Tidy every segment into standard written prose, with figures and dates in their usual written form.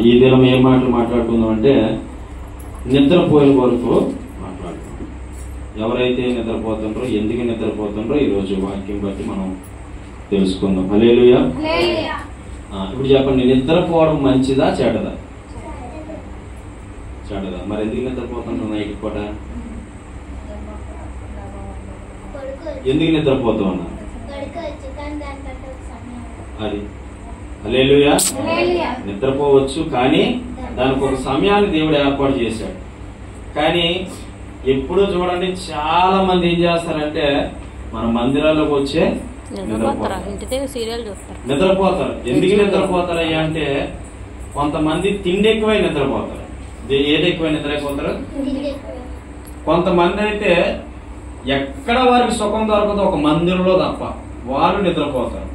ఈ దినం ఏం మాటలు మాట్లాడుకుందాం అంటే నిద్రపోయే వరకు మాట్లాడుకుందాం. ఎవరైతే నిద్రపోతుండ్రో, ఎందుకు నిద్రపోతుండ్రో ఈరోజు వాక్యం బట్టి మనం తెలుసుకుందాం. హల్లెలూయా. ఇప్పుడు చెప్పండి, నిద్రపోవడం మంచిదా చెడ్డదా? చెడ్డదా. మరి ఎందుకు నిద్రపోతుండ్రో నైట్ పూట? ఎందుకు నిద్రపోతూ ఉన్నా? అది హల్లెలూయా. నిద్రపోవచ్చు, కానీ దానికి ఒక సమయాన్ని దేవుడు ఏర్పాటు చేశాడు. కానీ ఎప్పుడు చూడండి, చాలా మంది ఏం చేస్తారంటే మన మందిరాల్లోకి వచ్చే నిద్రపోతారు. ఎందుకు నిద్రపోతారయ్యా అంటే కొంతమంది తిండి ఎక్కువై నిద్రపోతారు. ఏది ఎక్కువై నిద్రైపోతారు? కొంతమంది అయితే ఎక్కడ వారికి సుఖం దొరకదు ఒక మందిరంలో తప్ప, వాళ్ళు నిద్రపోతారు.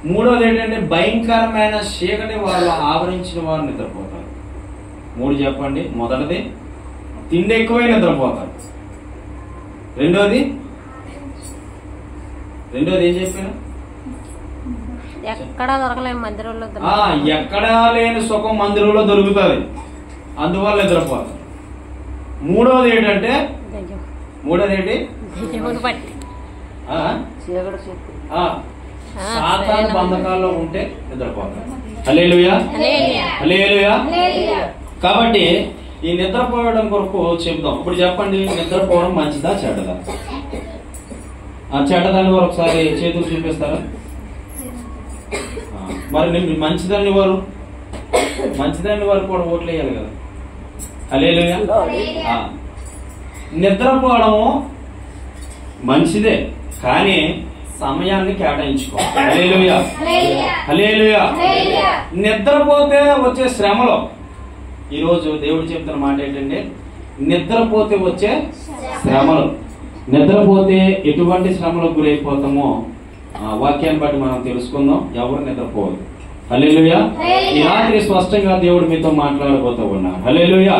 మూడోది ఏంటంటే భయంకరమైన చీకటి వాళ్ళు ఆవరించిన వారు నిద్రపోతారు. మూడు చెప్పండి. మొదటిది తిండి ఎక్కువై నిద్రపోతారు. రెండోది ఏం చెప్పాను? ఎక్కడా దొరకలేని మందిరంలో, ఎక్కడా లేని సుఖం మందిరంలో దొరుకుతుంది, అందువల్ల నిద్రపోతారు. మూడోది ఏంటంటే సాతాను బంధకాల్లో ఉంటే నిద్రపోతారు. హల్లెలూయా. హల్లెలూయా. కాబట్టి ఈ నిద్రపోవడం కొరకు చెప్దాం. ఇప్పుడు చెప్పండి, నిద్రపోవడం మంచిదా చెడ్డదా? చెడ్డదాని వారు ఒకసారి చేతులు చూపిస్తారా? మరి మంచిదాన్ని వారు కూడా ఓట్లు వేయాలి కదా. హల్లెలూయా. నిద్రపోవడము మంచిదే, కానీ సమయాన్ని కేటాయించుకోవాలి. హల్లెలూయా. హల్లెలూయా. నిద్రపోతే వచ్చే శ్రమలో ఈరోజు దేవుడు చెప్తున్న మాట ఏంటంటే నిద్రపోతే వచ్చే శ్రమలు. నిద్రపోతే ఎటువంటి శ్రమలకు గురైపోతామో వాక్యాన్ని బట్టి మనం తెలుసుకుందాం. ఎవరు నిద్రపోవద్దు. హల్లెలూయా. ఈ రాత్రి స్పష్టంగా దేవుడు మీతో మాట్లాడబోతూ ఉన్నాడు. హల్లెలూయా.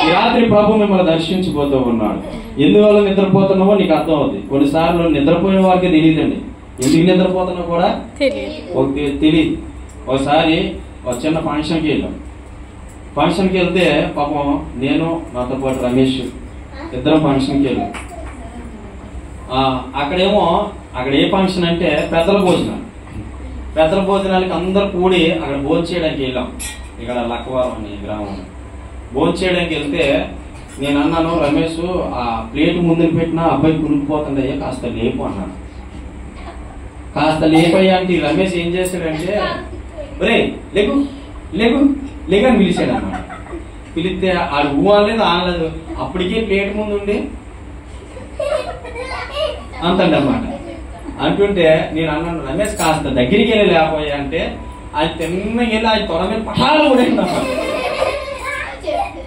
ఈ రాత్రి ప్రభు మిమ్మల్ని దర్శించబోతూ ఉన్నాడు. ఎందువల్ల నిద్రపోతున్నావో నీకు అర్థం అవుతుంది. కొన్నిసార్లు నిద్రపోయిన వారికి తెలియదండి, ఎందుకు నిద్రపోతున్నావు కూడా తెలియదు. ఒకసారి ఒక చిన్న ఫంక్షన్కి వెళ్ళాం. ఫంక్షన్కి వెళ్తే పాపం నేను నాతో పాటు రమేష్ ఇద్దరం ఫంక్షన్కి వెళ్ళాం. అక్కడ ఏ ఫంక్షన్ అంటే పెద్దల భోజనాలకి అందరు కూడి అక్కడ భోజనం చేయడానికి వెళ్ళాం. ఇక్కడ లక్కవరం అని గ్రామం భోజనం చేయడానికి వెళ్తే నేను అన్నాను, రమేష్ ఆ ప్లేట్ ముందుకు పెట్టినా అబ్బాయి కురిగిపోతుందయ్యా, కాస్త లేపు అన్నాను. కాస్త లేపయ్యా అంటే రమేష్ ఏం చేశాడంటే ఒరే లేకు లేకు లేక అని పిలిచాడు అన్నమాట. పిలిస్తే ఆడు ఊహలేదు ఆనలేదు. అప్పటికే ప్లేట్ ముందు ఉండి అంతండి అన్నమాట. అంటుంటే నేను అన్నాను, రమేష్ కాస్త దగ్గరికి వెళ్ళి లేకపోయా అంటే అది తిన్నగా వెళ్ళి అది త్వర మీద పటాలు కొడేదన్నమాట.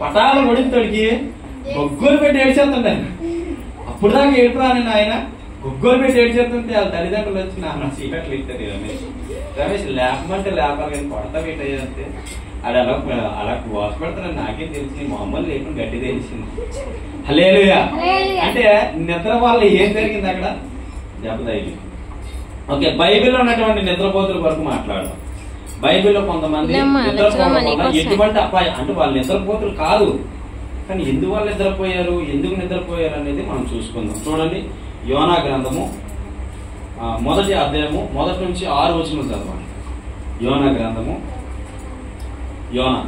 పటాలు కొడితోడికి గొగ్గోలు పెట్టి ఏడ్చేస్తుండే. అప్పుడు దాకా ఏడుపురా నేను ఆయన గొగ్గోలు పెట్టి ఏడ్చేస్తుంటే వాళ్ళ తల్లిదండ్రులు వచ్చి నా సీకట్లు ఇస్తారు. రమేష్ లేపమంటే లేపాలి, కానీ కొడతా పెట్టేదంతే. అది అలా వాస పెడతాను. నాకేం తెలిసింది, మామూలు లేకుండా గట్టి తెలిసింది. హల్లెలూయా. అంటే నిద్ర వల్ల ఏం జరిగింది అక్కడ? దెబ్బతగిలి. ఓకే, బైబిల్లో ఉన్నటువంటి నిద్రపోతుల వరకు మాట్లాడదాం. బైబిల్లో కొంతమంది నిద్రపోవడం వల్ల ఎటువంటి అపాయం అంటే వాళ్ళు నిద్రపోతులు కాదు, కానీ ఎందువల్ల నిద్రపోయారు, ఎందుకు నిద్రపోయారు అనేది మనం చూసుకుందాం. చూడండి, యోనా గ్రంథము 1వ అధ్యాయము 1 నుంచి 6 వచనాలు చదవండి. యోనా గ్రంథము. యోనా,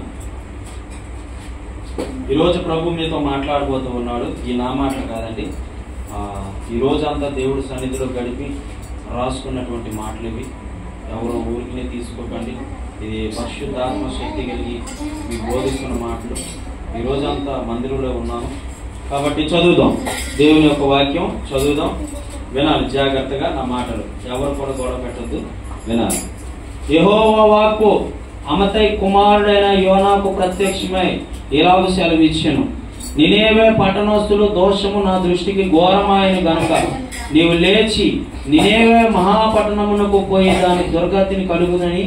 ఈరోజు ప్రభు మీతో మాట్లాడబోతూ ఉన్నాడు. ఈ నా మాటలు కాదండి, ఈ రోజంతా దేవుడి సన్నిధిలో గడిపి రాసుకున్నటువంటి మాటలు ఇవి. ఎవరు ఊరికినే తీసుకోకండి. ఇది పరిశుద్ధాత్మ శక్తి కలిగి మీకు బోధిస్తున్న మాటలు. ఈ రోజంతా మందిరంలో ఉన్నాను కాబట్టి చదువుదాం. దేవుని యొక్క వాక్యం చదువుదాం, వినాలి జాగ్రత్తగా. నా మాటలు ఎవరు కూడా గొడవ పెట్టద్దు, వినాలి. యెహోవా వాక్కు అమతై కుమారుడైన యోనాకు ప్రత్యక్షమై ఇలాగ సెలవిచ్చెను. నినేవే పట్టణస్తులు దోషము నా దృష్టికి ఘోరమాయను గనుక నీవు లేచి నినేవే మహాపట్టణమునకు పోయి దాని దుర్గతిని కలుగుదని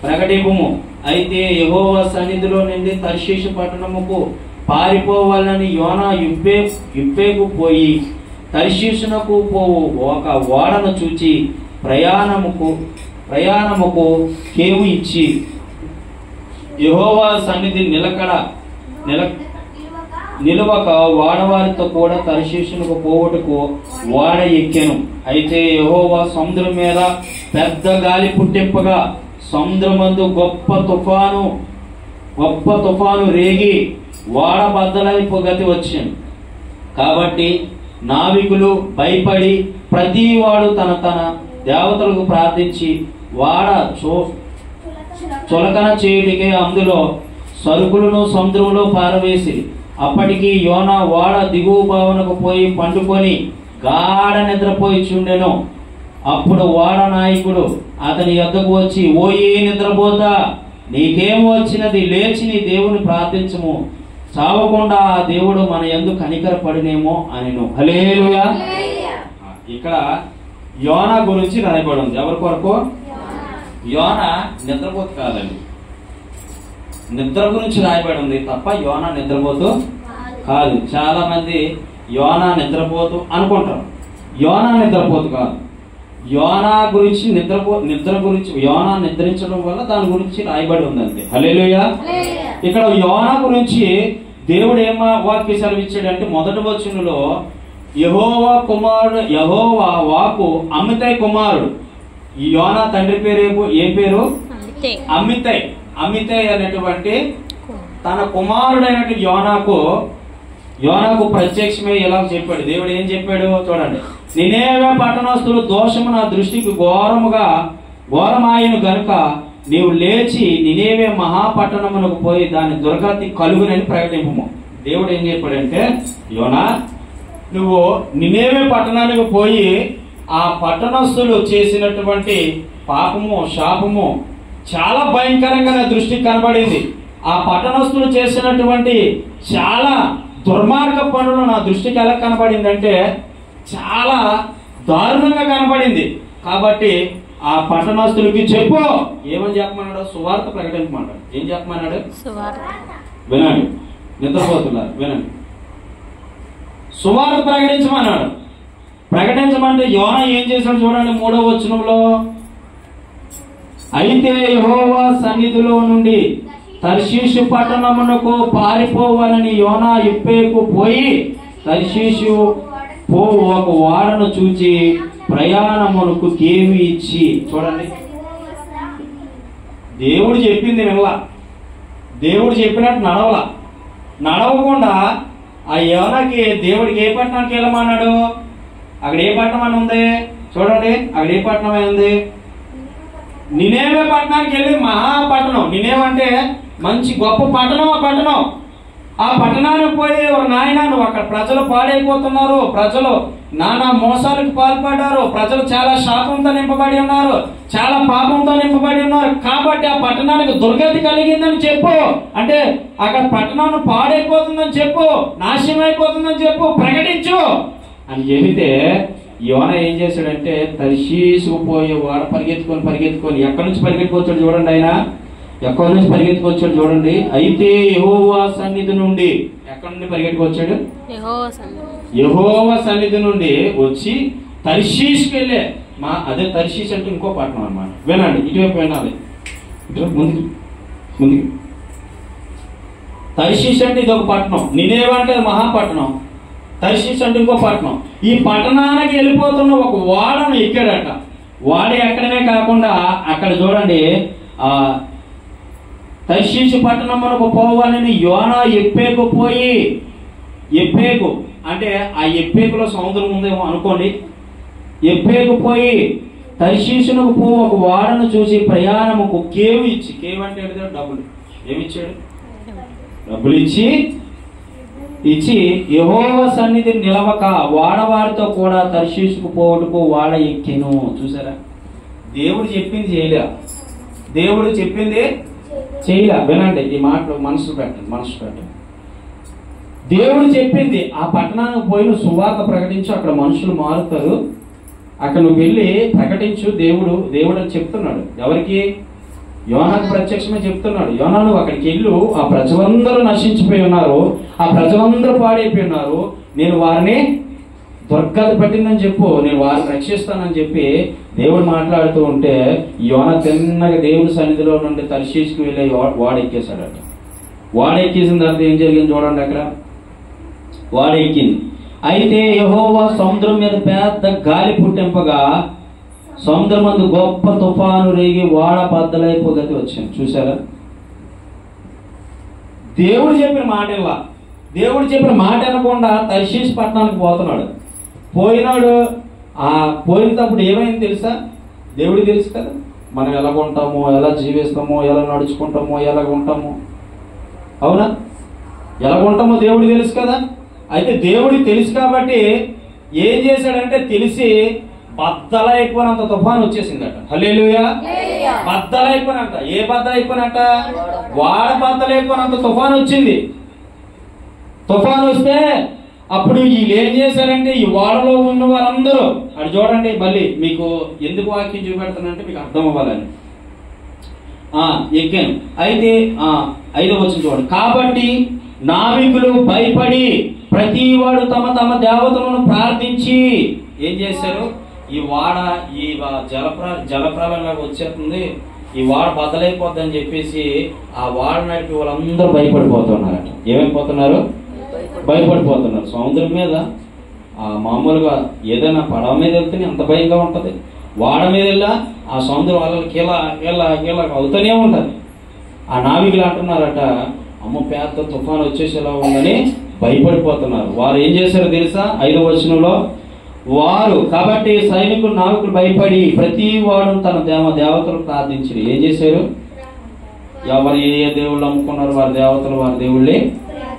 ప్రకటింపుము. అయితే యెహోవా సన్నిధిలో నుండి తర్షీషు పట్టణముకు పారిపోవాలని యోనా యుప్పేకు పోయి తర్షీషునకు పోవు ఒక ఓడను చూచి ప్రయాణముకు కేవు ఇచ్చి యెహోవా సన్నిధి నిలవక వాడవారితో కూడా తర్షీషునకు పోవుటకు వాడ ఎక్కెను. అయితే యెహోవా సముద్రం మీద పెద్ద గాలి పుట్టింపగా సముద్రమందు గొప్ప తుఫాను రేగి వాడ బద్దలైపు గతి వచ్చింది. కాబట్టి నావికులు భయపడి ప్రతి వాడు తన తన దేవతలకు ప్రార్థించి వాడ చులకన చేయుడికే అందులో సరుకులను సముద్రంలో పారవేసి అప్పటికి యోనా వాడ దిగువ భావనకు పోయి పండుకొని గాఢ నిద్రపోయి చుండెను. అప్పుడు వాడ నాయకుడు అతని యొద్దకు వచ్చి, ఓయే నిద్రపోతా, నీకేం వచ్చినది? లేచి నీ దేవుని ప్రార్థించము, చావకుండా ఆ దేవుడు మన యందు కనికరపడినేమో అనెను. హల్లెలూయా. ఇక్కడ యోనా గురించి రాయబడి ఉంది. ఎవరి కొరకు? యోనా నిద్రపోతు కాదండి, నిద్ర గురించి రాయబడి ఉంది తప్ప యోనా నిద్రపోతూ కాదు. చాలా మంది యోనా నిద్రపోతూ అనుకుంటారు. యోనా నిద్రపోతూ కాదు. యోనా గురించి నిద్ర గురించి యోనా నిద్రించడం వల్ల దాని గురించి రాయబడి ఉందండి. హల్లెలూయా. ఇక్కడ యోనా గురించి దేవుడు ఏం వాక్య సెలవిచ్చాడంటే మొదటి వచనంలో యెహోవా వాకు అమితై కుమారుడు. ఈ యోనా తండ్రి పేరు ఏ పేరు? అమితై అనేటువంటి తన కుమారుడైనటువంటి యోనాకు ప్రత్యక్షమే ఇలా చెప్పాడు. దేవుడు ఏం చెప్పాడు చూడండి. నినేవే పట్టణస్తులు దోషము నా దృష్టికి ఘోరమాయను గనుక నీవు లేచి నినేవే మహాపట్టణమునకు పోయి దాని దుర్గతి కలుగునని ప్రకటింపము. దేవుడు ఏం చెప్పాడంటే, యోనా నువ్వు నినేవే పట్టణానికి పోయి ఆ పట్టణస్తులు చేసినటువంటి పాపము శాపము చాలా భయంకరంగా నా దృష్టికి కనబడింది. ఆ పట్టణస్తులు చేసినటువంటి చాలా దుర్మార్గ పనులు నా దృష్టికి ఎలా కనబడింది అంటే చాలా దారుణంగా కనబడింది. కాబట్టి ఆ పట్టణస్తులకి చెప్పు. ఏమని చెప్పమన్నాడు? సువార్త ప్రకటించమన్నాడు. ఏం చెప్పమన్నాడు? వినండి, నిద్రపోతున్నారు, వినండి. సువార్త ప్రకటించమన్నాడు. ప్రకటించమంటే యోనా ఏం చేశాడు చూడండి. 3వ వచనంలో, అయితే యెహోవా సన్నిధిలో నుండి తర్షీషు పట్టణమునకు పారిపోవాలని యోనా యొప్పేకు పోయి తర్షీషు ఒక వాడను చూచి ప్రయాణమునకు కేవి ఇచ్చి. చూడండి, దేవుడు చెప్పింది వినలా, దేవుడు చెప్పినట్టు నడవకుండా ఆ యోనాకి దేవుడికి ఏ పట్టణానికి వెళ్ళమన్నాడు? అక్కడ ఏ పట్టణం అని ఉంది చూడండి. అక్కడ ఏ పట్టణం ఉంది? నినేవే పట్టణానికి వెళ్ళి మహాపట్టణం. నినేవంటే మంచి గొప్ప పట్టణం. ఆ పట్టణానికి పోయి నాయన నువ్వు అక్కడ ప్రజలు పాడైపోతున్నారు, ప్రజలు నానా మోసాలకు పాల్పడ్డారు, ప్రజలు చాలా శాపంతో నింపబడి ఉన్నారు, చాలా పాపంతో నింపబడి ఉన్నారు, కాబట్టి ఆ పట్టణానికి దుర్గతి కలిగిందని చెప్పు. అంటే అక్కడ పట్టణం పాడైపోతుందని చెప్పు, నాశనం అయిపోతుందని చెప్పు, ప్రకటించు అని చెబితే యోనా ఏం చేశాడంటే తర్షీషుకు పోయే వాడ పరిగెత్తుకొని ఎక్కడి నుంచి పరిగెత్తుకొచ్చాడు చూడండి. ఆయన ఎక్కడి నుంచి పరిగెత్తుకొచ్చాడు చూడండి. అయితే యెహోవా సన్నిధి నుండి ఎక్కడి నుండి పరిగెత్తుకొచ్చాడు? యెహోవా సన్నిధి నుండి వచ్చి తర్షీషుకి వెళ్ళే అదే తర్షీష్ అంటే ఇంకో పట్టణం అన్నమాట. వినండి, ఇటువైపు వినాలి, ముందుకి. తర్షీష్ అంటే ఇది ఒక పట్టణం, నినేవే అంటే మహాపట్టణం, తర్షీష్ అంటే ఇంకో పట్టణం. ఈ పట్టణానికి వెళ్ళిపోతున్న ఒక వాడను ఎక్కాడట. వాడ ఎక్కడనే కాకుండా అక్కడ చూడండి, తర్షీషు పట్టణమునకు పోవాలని యోనా యొప్పేకు పోయి, యొప్పేకు అంటే ఆ యొప్పేకులో సముద్రం ఉందేమో అనుకోండి. యొప్పేకు పోయి తర్షీషునకు ఒక వాడను చూసి ప్రయాణముకు కేవు ఇచ్చి, కేవు అంటే డబ్బులు, ఏమిచ్చాడు? డబ్బులు ఇచ్చి యెహోవా సన్నిధి నిలవక వాడవారితో కూడా తర్షీషుకు పోవటకు వాడ ఎక్కెను. చూసారా, దేవుడు చెప్పింది చేయలే, దేవుడు చెప్పింది చేయలే. వినండి, ఈ మాటలు మనసు పెట్టండి. దేవుడు చెప్పింది ఆ పట్టణానికి పోయి నువ్వు సువార్త ప్రకటించు, అక్కడ మనుషులు మారుతారు, అక్కడ నువ్వు వెళ్ళి ప్రకటించు. దేవుడు అని చెప్తున్నాడు. ఎవరికి? యోనాకు ప్రత్యక్షమే చెప్తున్నాడు. యోనా నువ్వు అక్కడికి వెళ్ళు, ఆ ప్రజలందరూ నశించిపోయి ఉన్నారు, ఆ ప్రజలందరూ పాడైపోయి ఉన్నారు, నేను వారిని దుర్గతి పట్టిందని చెప్పు, నేను వారిని రక్షిస్తానని చెప్పి దేవుడు మాట్లాడుతూ ఉంటే యోన తిన్నగా దేవుడి సన్నిధిలో నుండి తర్షీష్కి వెళ్ళి వాడెక్కేశాడట. వాడెక్కేసిన తర్వాత ఏం జరిగింది చూడండి. అక్కడ వాడెక్కింది. అయితే యెహోవా సముద్రం మీద పెద్ద గాలి పుట్టింపగా సముద్రం మందు గొప్ప తుఫాను రేగి వాడ బద్దలైపోగతి వచ్చింది. చూసారా? దేవుడు చెప్పిన మాట ఇలా, దేవుడు చెప్పిన మాట వినకుండా తర్షీష్ పట్టణానికి పోతున్నాడు. పోయినాడు. ఆ పోయినప్పుడు ఏమైంది తెలుసా? దేవుడికి తెలుసు కదా మనం ఎలా ఉంటామో, ఎలా జీవిస్తామో, ఎలా నడుచుకుంటామో, ఎలా ఉంటామో. అవునా? ఎలా ఉంటామో దేవుడికి తెలుసు కదా. అయితే దేవుడికి తెలుసు కాబట్టి ఏం చేశాడంటే తెలిసి బద్దలైపోయినంత తుఫాను వచ్చేసిందట. హల్లెలూయా. బద్దలైపోయినంత. ఏ బద్దలైపోయినట్ట? వాడ బద్దలైపోయినంత తుఫాను వచ్చింది. తుఫాను వస్తే అప్పుడు వీళ్ళు ఏం చేశారంటే ఈ వాడలో ఉన్న వారందరూ అది చూడండి. మళ్ళీ మీకు ఎందుకు వాక్యం చూపెడతానంటే మీకు అర్థం అవ్వాలని. ఎక్కాను. అయితే 5వ వచనం చూడండి. కాబట్టి నావికులు భయపడి ప్రతి వాడు తమ తమ దేవతలను ప్రార్థించి ఏం చేశారు? ఈ వాడ ఈ జలప్రలయంగా వచ్చేస్తుంది, ఈ వాడ బద్దలైపోద్ది అని చెప్పేసి ఆ వాడ నడిపి వాళ్ళందరూ భయపడిపోతున్నారట. ఏమైపోతున్నారు? భయపడిపోతున్నారు. సముద్రం మీద మామూలుగా ఏదైనా పడవ మీద వెళ్తేనే అంత భయంగా ఉంటది. వాడ మీద వెళ్ళా ఆ సముద్రం వాళ్ళకి కీలా అవుతూనే ఉంటది. ఆ నావికులు అంటున్నారట, అమ్మ పెద్ద తుఫాను వచ్చేసేలా ఉందని భయపడిపోతున్నారు. వారు ఏం చేశారో తెలుసా? 5వ వచనంలో వారు కాబట్టి సైనికులు నావికులు భయపడి ప్రతి వాడు తన దేవతలు ప్రార్థించారు. ఏం చేశారు? ఎవరు ఏ దేవుళ్ళు నమ్ముకున్నారు వారి దేవతలు వారి దేవుళ్ళే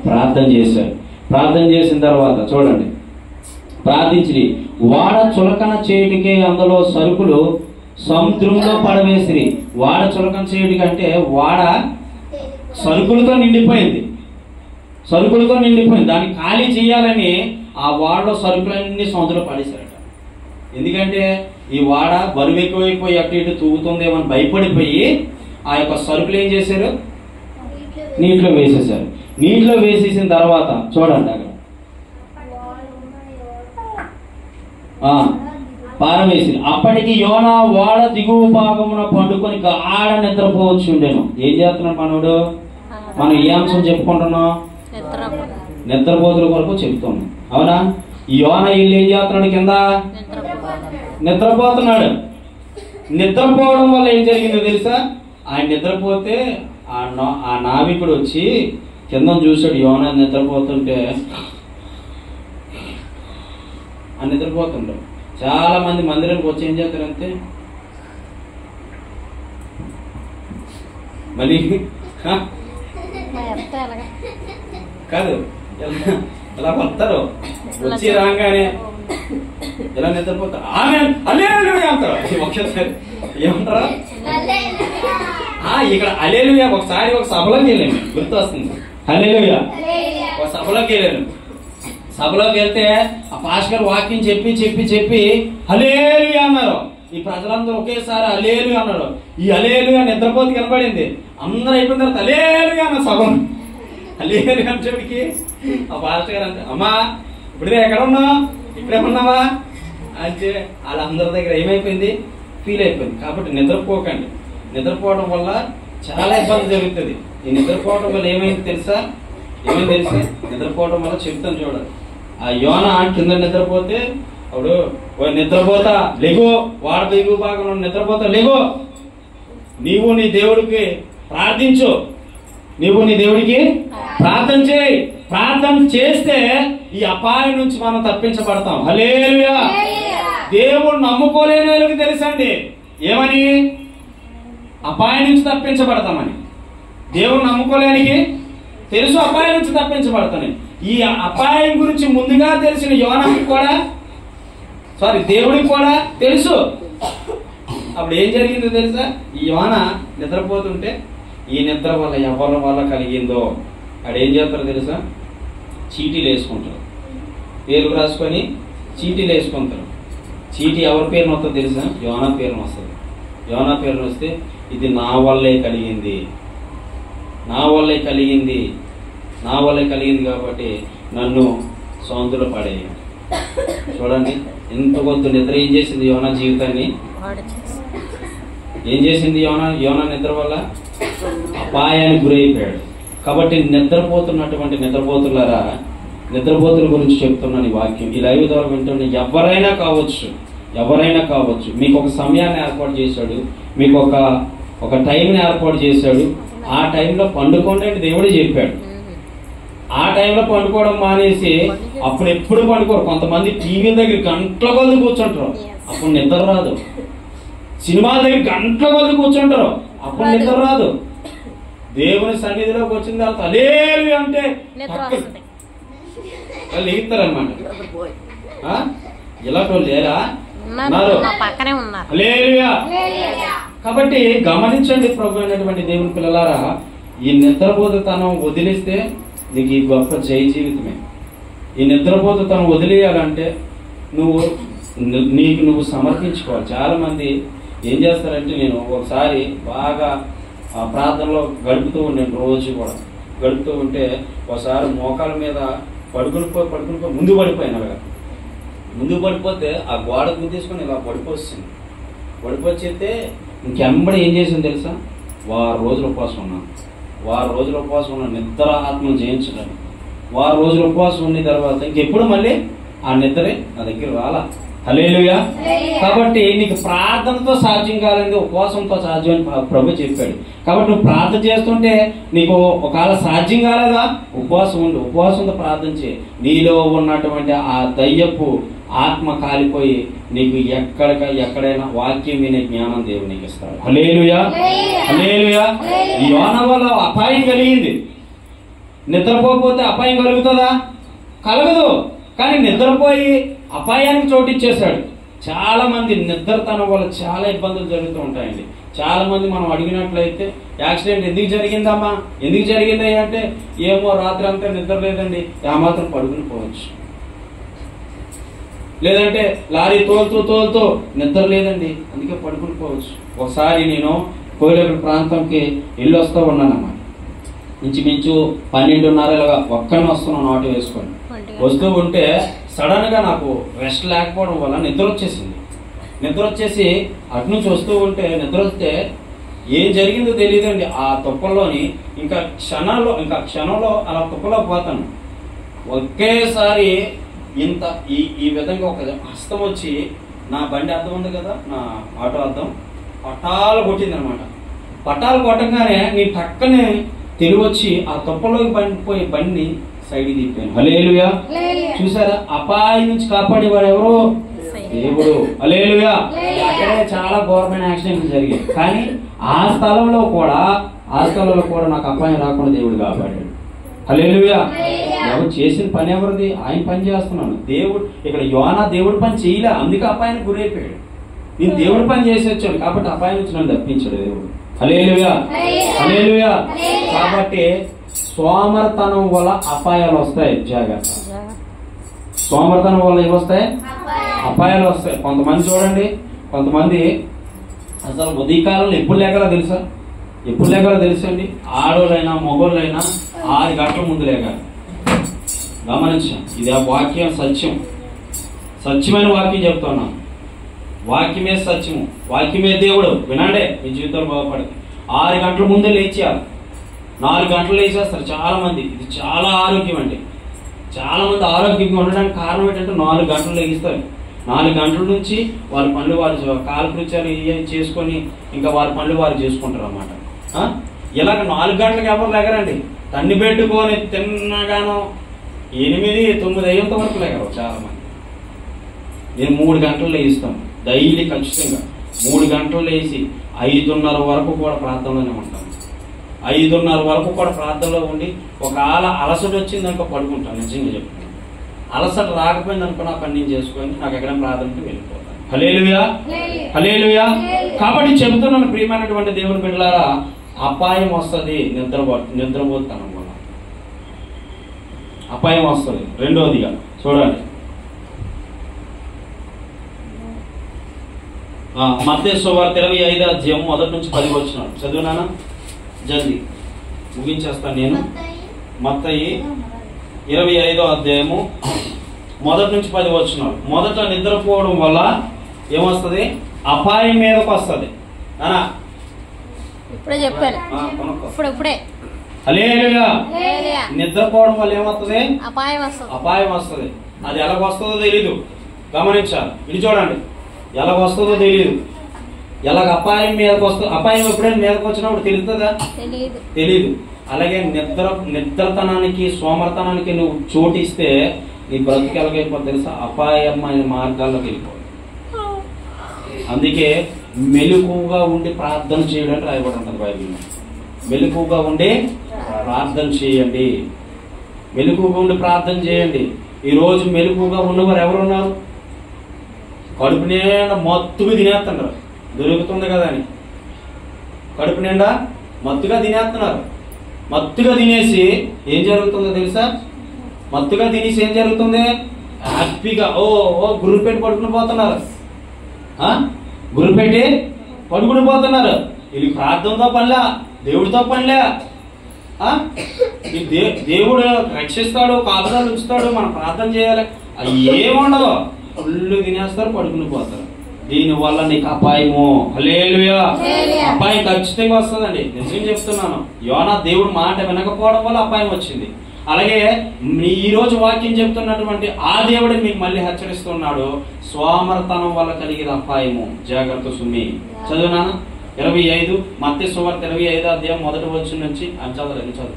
ప్రార్థన చేశారు. ప్రార్థన చేసిన తర్వాత చూడండి, ప్రార్థించి వాడ చులకన చేయటికే అందులో సరుకులు సముద్రంలో పడవేసిరి. వాడ చులకన చేయటికి అంటే వాడ సరుకులతో నిండిపోయింది. దాన్ని ఖాళీ చేయాలని ఆ వాడలో సరుకులన్నీ సముద్రంలో పడేశారట. ఎందుకంటే ఈ వాడ బరువు ఎక్కువైపోయి అటు ఇటు తూగుతుందేమని భయపడిపోయి ఆ యొక్క సరుకులు ఏం చేశారు? నీటిలో వేసేసారు. నీటిలో వేసేసిన తర్వాత చూడండి అక్కడ పారవేసి అప్పటికి యోనా వాడ దిగువ భాగమున పండుకొని ఆడ నిద్రపోవచ్చు ఉండేను. ఏం చేస్తున్నాడు మనోడు? మనం ఏ అంశం చెప్పుకుంటున్నాం? నిద్రపోతుల కొరకు చెప్తున్నాం. అవునా? ఈ యోనా ఇల్లు ఏం చేస్తున్నాడు? కింద నిద్రపోతున్నాడు. నిద్రపోవడం వల్ల ఏం జరిగిందో తెలుసా? ఆయన నిద్రపోతే ఆ నావికుడు వచ్చి కింద చూశాడు. యోనా నిద్రపోతుంటే నిద్రపోతుంటాడు. చాలా మంది మందిరానికి వచ్చి ఏం చేస్తారంటే మళ్ళీ కాదు ఎలా వస్తారు, వచ్చి రాగానే ఎలా నిద్రపోతారు? ఆమె హల్లెలూయా అంటారు. ఒకసారి ఏమంటారా? ఇక్కడ హల్లెలూయా. ఒకసారి ఒక సభలోకి వెళ్ళాను, గుర్తు వస్తుంది. హల్లెలూయా. ఒక సభలోకి వెళ్ళాను. సభలోకి వెళ్తే ఆ పాస్టర్ వాక్యం చెప్పి హల్లెలూయా అన్నారు. ఈ ప్రజలందరూ ఒకేసారి హల్లెలూయా అన్నారు. ఈ హల్లెలూయా నిద్రపోతే కనబడింది. అందరూ అయిపోయిన తర్వాత హల్లెలూయా అన్న సభ. హల్లెలూయా అంటేకి ఆ పాస్టర్ గారు అంటే, అమ్మా ఇప్పుడే ఎక్కడ ఉన్నావు? ఇక్కడే ఉన్నావా అంటే వాళ్ళందరి దగ్గర ఏమైపోయింది? ఫీల్ అయిపోయింది. కాబట్టి నిద్రపోకండి. నిద్రపోవడం వల్ల చాలా ఇబ్బంది జరుగుతుంది. ఈ నిద్రపోవడం వల్ల ఏమైంది తెలుసా? నిద్రపోవడం వల్ల చెప్తాను చూడండి. ఆ యోనా కింద నిద్రపోతే అప్పుడు నిద్రపోతా లెగో, వాడ దిగు భాగంలో నిద్రపోతా లెగో, నీవు నీ దేవుడికి ప్రార్థించు, నీవు నీ దేవుడికి ప్రార్థన చేయి. ప్రార్థన చేస్తే ఈ అపాయం నుంచి మనం తప్పించబడతాం. హల్లెలూయా. దేవుడు నమ్ముకోలేని వాళ్ళకి తెలుసండి ఏమని? అపాయం నుంచి తప్పించబడతామని. దేవుడు నమ్ముకోలేనికి తెలుసు అపాయం నుంచి తప్పించబడతాను. ఈ అపాయం గురించి ముందుగా తెలిసిన యోనాకి కూడా దేవుడికి కూడా తెలుసు. అప్పుడు ఏం జరిగిందో తెలుసా? ఈ యోనా నిద్రపోతుంటే ఈ నిద్ర వల్ల ఎవరి వల్ల కలిగిందో అక్కడ ఏం చేస్తారో తెలుసా? చీటీలు వేసుకుంటారు. పేరు రాసుకొని చీటీలు వేసుకుంటారు. చీటీ ఎవరి పేరును వస్తుందో తెలుసా? యోనా పేరును వస్తుంది. యోనా పేరును వస్తే ఇది నా వల్లే కలిగింది కాబట్టి నన్ను సముద్రంలో పడేయండి. చూడండి ఎంత కొద్ది నిద్ర ఏం చేసింది యోనా జీవితాన్ని? ఏం చేసింది యోనా నిద్ర వల్ల అపాయానికి గురైపోయాడు. కాబట్టి నిద్రపోతున్నటువంటి నిద్రపోతులారా, నిద్రపోతుల గురించి చెప్తున్నాను ఈ వాక్యం. ఈ లైవ్ ద్వారా వింటున్న ఎవరైనా కావచ్చు, మీకు ఒక సమయాన్ని ఏర్పాటు చేశాడు, మీకు ఒక టైంని ఏర్పాటు చేశాడు. ఆ టైంలో పండుకోండి అని దేవుడే చెప్పాడు. ఆ టైంలో పండుకోవడం మానేసి అప్పుడు ఎప్పుడు పండుకోరు. కొంతమంది టీవీ దగ్గర గంటల కొద్ది కూర్చుంటారు, అప్పుడు నిద్ర రాదు. సినిమాల దగ్గర గంటల కొద్ది కూర్చుంటారు, అప్పుడు నిద్ర రాదు. దేవుని సన్నిధిలోకి వచ్చిన తర్వాత అలేవి అంటే వాళ్ళు ఎగుతారనమాట. ఇలాంటి లేరా? కాబట్టి గమనించండి ప్రభు అయినటువంటి దేవుని పిల్లలారా, ఈ నిద్రపోతుతనం వదిలిస్తే నీకు ఈ గొప్ప జయ జీవితమే. ఈ నిద్రపోతుతనం వదిలేయాలంటే నీకు నువ్వు సమర్పించుకోవాలి. చాలా మంది ఏం చేస్తారంటే, నేను ఒకసారి బాగా ప్రార్థనలో గడుపుతూ ఉండాను, రోజు కూడా గడుపుతూ ఉంటే ఒకసారి మోకాల మీద పడుకుని ముందు పడిపోయాను. అలాగా ముందు పడిపోతే ఆ గోడ గుద్దేసుకొని ఇలా పడిపోతుంది. పడిపోతే ఇంకెంబడి ఏం చేసింది తెలుసా? 6 రోజులు ఉపవాసం ఉన్నాను. నిద్ర ఆత్మను జయించడానికి 6 రోజులు ఉపవాసం ఉన్న తర్వాత ఇంకెప్పుడు మళ్ళీ ఆ నిద్రే నా దగ్గర రాలా. హల్లెలూయా. కాబట్టి నీకు ప్రార్థనతో సాధ్యం కాలేదు, ఉపవాసంతో సాధ్యం అని ప్రభు చెప్పాడు. కాబట్టి నువ్వు ప్రార్థన చేస్తుంటే నీకు ఒకవేళ సాధ్యం కాలేదా, ఉపవాసంతో ప్రార్థన చేయి. నీలో ఉన్నటువంటి ఆ దయ్యపు ఆత్మ కాలిపోయి నీకు ఎక్కడైనా వాక్యం వినే జ్ఞానం దేవుడు నీకు ఇస్తాడు. హల్లెలూయా. యోనా వల్ల అపాయం కలిగింది. నిద్రపోతే అపాయం కలుగుతుందా? కలగదు. కానీ నిద్రపోయి అపాయానికి చోటిచ్చేశాడు. చాలా మంది నిద్రతనం వల్ల చాలా ఇబ్బందులు జరుగుతూ ఉంటాయండి. చాలా మంది మనం అడిగినట్లయితే యాక్సిడెంట్ ఎందుకు జరిగిందమ్మా, ఎందుకు జరిగింది అంటే, ఏమో రాత్రి అంతా నిద్ర లేదండి, మాత్రం పడుకుని పోవచ్చు. లేదంటే లారీ తోలుతూ నిద్ర లేదండి, అందుకే పడుకుని పోవచ్చు. ఒకసారి నేను కోయిలగూడ ప్రాంతంకి వెళ్ళి వస్తూ ఉన్నానమ్మా. ఇంచుమించు 12:30 ఒక్కనే వస్తున్నాను ఆటో వేసుకొని. వస్తూ ఉంటే సడన్ గా నాకు రెస్ట్ లేకపోవడం వల్ల నిద్ర వచ్చేసి అటు నుంచి వస్తూ ఉంటే నిద్ర వస్తే ఏం జరిగిందో తెలియదండి. ఆ తుప్పల్లోని ఇంకా క్షణంలో అలా తుప్పలో పోతాను. ఒకేసారి ఇంత ఈ విధంగా ఒక హస్తం వచ్చి నా బండి అద్దం ఉంది కదా, నా ఆటో అద్దం పటాలు కొట్టింది అనమాట. పటాలు కొట్టగానే నేను పక్కనే తెలివచ్చి ఆ తుప్పలోకి పోయి బండిని సైడ్ తిప్పాను. హల్లెలూయా. చూసారా, అపాయం నుంచి కాపాడేవాడు ఎవరు? దేవుడు. హల్లెలూయా. అక్కడే చాలా గవర్నమెంట్ యాక్సిడెంట్లు జరిగాయి, కానీ ఆ స్థలంలో కూడా నాకు అపాయం రాకుండా దేవుడు కాపాడాడు. హల్లెలూయా. ఎవరు చేసిన పని ఎవరిది? ఆయన పని చేస్తున్నాను. దేవుడు ఇక్కడ యోనా దేవుడి పని చేయలే, అందుకే అపాయానికి గురైపోయాడు. నేను దేవుడి పని చేసి వచ్చాను కాబట్టి అపాయం నుంచి నన్ను తప్పించాడు దేవుడు. హల్లెలూయా. కాబట్టి సోమరతనం వల్ల అపాయాలు వస్తాయి. జాగ్రత్త. సోమరతనం వల్ల ఏమొస్తాయి? అపాయాలు వస్తాయి. కొంతమంది చూడండి, కొంతమంది అసలు ఉదయకాలంలో ఎప్పుడు లేకలా తెలుసండి. ఆడోళ్ళైనా మగోళ్ళైనా 6 గంటల ముందు లేకాలి. గమనించాం. ఇది ఆ వాక్యం సత్యమైన వాక్యం చెప్తున్నాం. వాక్యమే సత్యము, వాక్యమే దేవుడు. వినండి, మీ జీవితంలో బాగుపడదు. 6 గంటల ముందే లేచేయాలి. 4 గంటలు లేచేస్తారు చాలా మంది. ఇది చాలా ఆరోగ్యం అండి. చాలా మంది ఆరోగ్యంగా ఉండడానికి కారణం ఏంటంటే 4 గంటలు లేగిస్తారు. 4 గంటల నుంచి వారి పనులు వారు కాలకృత్యాలు చేసుకొని ఇంకా వారి పనులు వారు చేసుకుంటారు అన్నమాట. ఇలాగ 4 గంటలకు ఎవరు లేగరండి. తన్ని పెట్టుకొని తిన్నగానో 8-9 అయ్యేంత వరకు లేగరు చాలా మంది. నేను 3 గంటలు లేయిస్తాం డైలీ, ఖచ్చితంగా 3 గంటలు లేచి 5:30 వరకు కూడా ప్రార్థనలోనే ఉంటాను. 5:30 వరకు కూడా ప్రార్థనలో ఉండి ఒకవేళ అలసట వచ్చిందనుకో పడుకుంటాను. నిజంగా చెప్తాను. అలసట రాకపోయింది అనుకో నా పని నేను చేసుకొని నాకు ఎక్కడ ప్రార్థనకి వెళ్ళిపోతాను. హల్లెలూయా. కాబట్టి చెబుతున్నాను ప్రియమైనటువంటి దేవుని బిడ్డలారా, అపాయం వస్తుంది నిద్రపోతాను వల్ల అపాయం వస్తుంది. రెండోదిగా చూడండి, మత్తయి సువార్త 25వ అధ్యాయం 1 నుంచి 10 వచనాలు చదువునానా? జల్దీ ముగించేస్తాను నేను. మత్తయి 25వ అధ్యాయము మొదటి నుంచి 10 వచనాలు. మొదట నిద్రపోవడం వల్ల ఏమొస్తుంది? అపాయం మీదకి వస్తుంది. ఇప్పుడే చెప్పాను. ఇప్పుడే హల్లెలూయా. నిద్రపోవడం వల్ల ఏమవుతుంది? అపాయం వస్తుంది. అది ఎలాగొస్తుందో తెలీదు, గమనించాలి. ఇది చూడండి, ఎలాగొస్తుందో తెలీదు. ఎలాగ అపాయం మీదకి వస్తుంది? అపాయం ఎప్పుడైనా మీదకి వచ్చినప్పుడు తెలుస్తుందా? తెలీదు. అలాగే నిద్రతనానికి, సోమరతనానికి నువ్వు చోటిస్తే నీ బ్రతికి ఎలాగైపోతుంది తెలుసా? అపాయమైన మార్గాల్లోకి వెళ్ళిపోవాలి. అందుకే మెలకువగా ఉండి ప్రార్థన చేయడానికి రాయబడి ఉంటుంది బైబిల్లో. మెలకువగా ఉండి ప్రార్థన చేయండి. మెలకువగా ఉండి ప్రార్థన చేయండి. ఈ రోజు మెలకువగా ఉన్నవారు ఎవరున్నారు? కడుపు నిండా మత్తుగా తినేస్తున్నారు. దొరుకుతుంది కదా అని కడుపు నిండా మత్తుగా తినేస్తున్నారు. మత్తుగా తినేసి ఏం జరుగుతుందో తెలుసా? మత్తుగా తినేసి ఏం జరుగుతుంది? హ్యాపీగా గుర్రు పెట్టి పడుకుని పోతున్నారు. గుర్రు పెట్టి పడుకుని పోతున్నారు. వీళ్ళకి ప్రార్థనతో పనిలే, దేవుడితో పనిలే. దేవుడు రక్షిస్తాడు, కాపుదాలు ఉంచుతాడు, మనం ప్రార్థన చేయాలి, అవి ఏముండదు. ఫుల్ తినేస్తారు, పడుకుని పోతారు. దీని వల్ల నీకు అపాయము. హల్లెలూయా. అపాయం ఖచ్చితంగా వస్తుందండి, నిజం చెప్తున్నాను. యోనా దేవుడు మాట వినకపోవడం వల్ల అపాయం వచ్చింది. అలాగే ఈ రోజు వాక్యం చెప్తున్నటువంటి ఆ దేవుడు మీకు మళ్ళీ హెచ్చరిస్తున్నాడు. స్వామర్తనం వల్ల కలిగిన అపాయము, జాగ్రత్త సుమి. చదువునా 25 మత్తయి సువార్త 25వ అధ్యాయం 1వ వచనం నుంచి చదువు.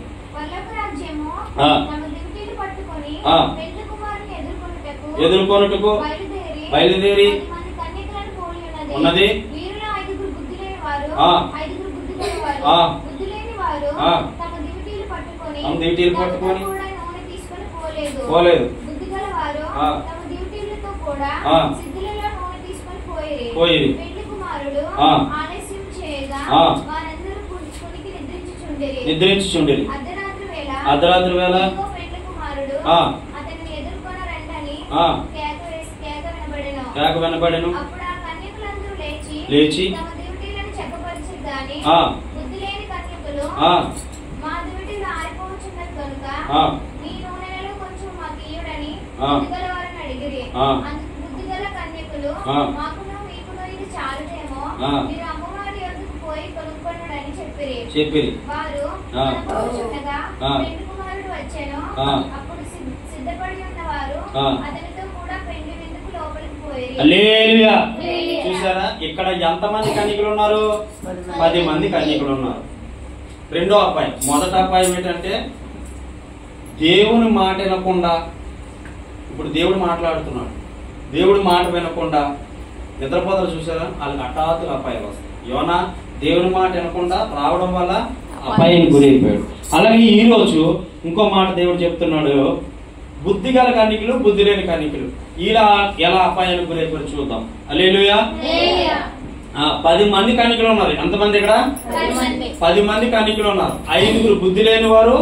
ఎదుర్కొనుటకు బయలుదేరి ఉన్నది. డ్యూటీలు పట్టుకొని పోలేదు. పోయి నిద్రించుచుండిరి. అర్ధరాత్రి వేళ కేక వినబడెను. లేచి చెప్పిరి. చూసారా ఇక్కడ ఎంతమంది కన్యకులు ఉన్నారు? 10 మంది కన్యకులు ఉన్నారు. రెండో అపాయం. మొదటి అపాయం ఏంటంటే దేవుని మాట వినకుండా, ఇప్పుడు దేవుడు మాట్లాడుతున్నాడు, దేవుడి మాట వినకుండా నిద్రపోతారు. చూసారా, వాళ్ళకి హఠాత్తుగా అపాయం వస్తుంది. యోనా దేవుని మాట వినకుండా రావడం వల్ల అపాయానికి గురైపోయాడు. అలాగే ఈ రోజు ఇంకో మాట దేవుడు చెప్తున్నాడు, బుద్ధి గల కన్యకులు, బుద్ధి లేని కన్యకులు ఇలా ఎలా అపాయానికి గురైపోయారు చూద్దాం. హల్లెలూయా. 10 మంది కన్యకులు ఉన్నారు. ఎంతమంది ఇక్కడ? 10 మంది కన్యకులు ఉన్నారు. 5 బుద్ధి లేని వారు,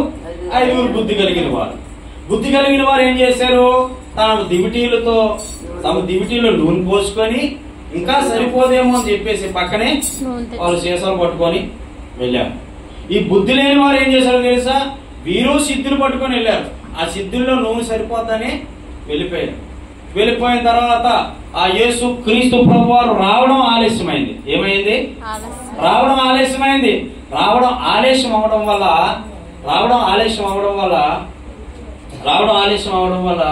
5 బుద్ధి కలిగిన వారు. బుద్ధి కలిగిన వారు ఏం చేశారు? తమ దివిటీలో నూనె పోసుకొని ఇంకా సరిపోదేమో అని చెప్పేసి పక్కనే వాళ్ళు సీసాలు పట్టుకొని వెళ్ళారు. ఈ బుద్ధి లేని వారు ఏం చేశారో తెలుసా? వీరు సిద్ధులు పట్టుకొని వెళ్ళారు. ఆ సిద్ధుల్లో నూనె సరిపోద్దని వెళ్ళిపోయారు. వెళ్ళిపోయిన తర్వాత ఆ యేసు క్రీస్తు ప్రభువారు రావడం ఆలస్యమైంది. ఏమైంది? రావడం ఆలస్యమైంది. రావడం ఆలస్యం అవడం వల్ల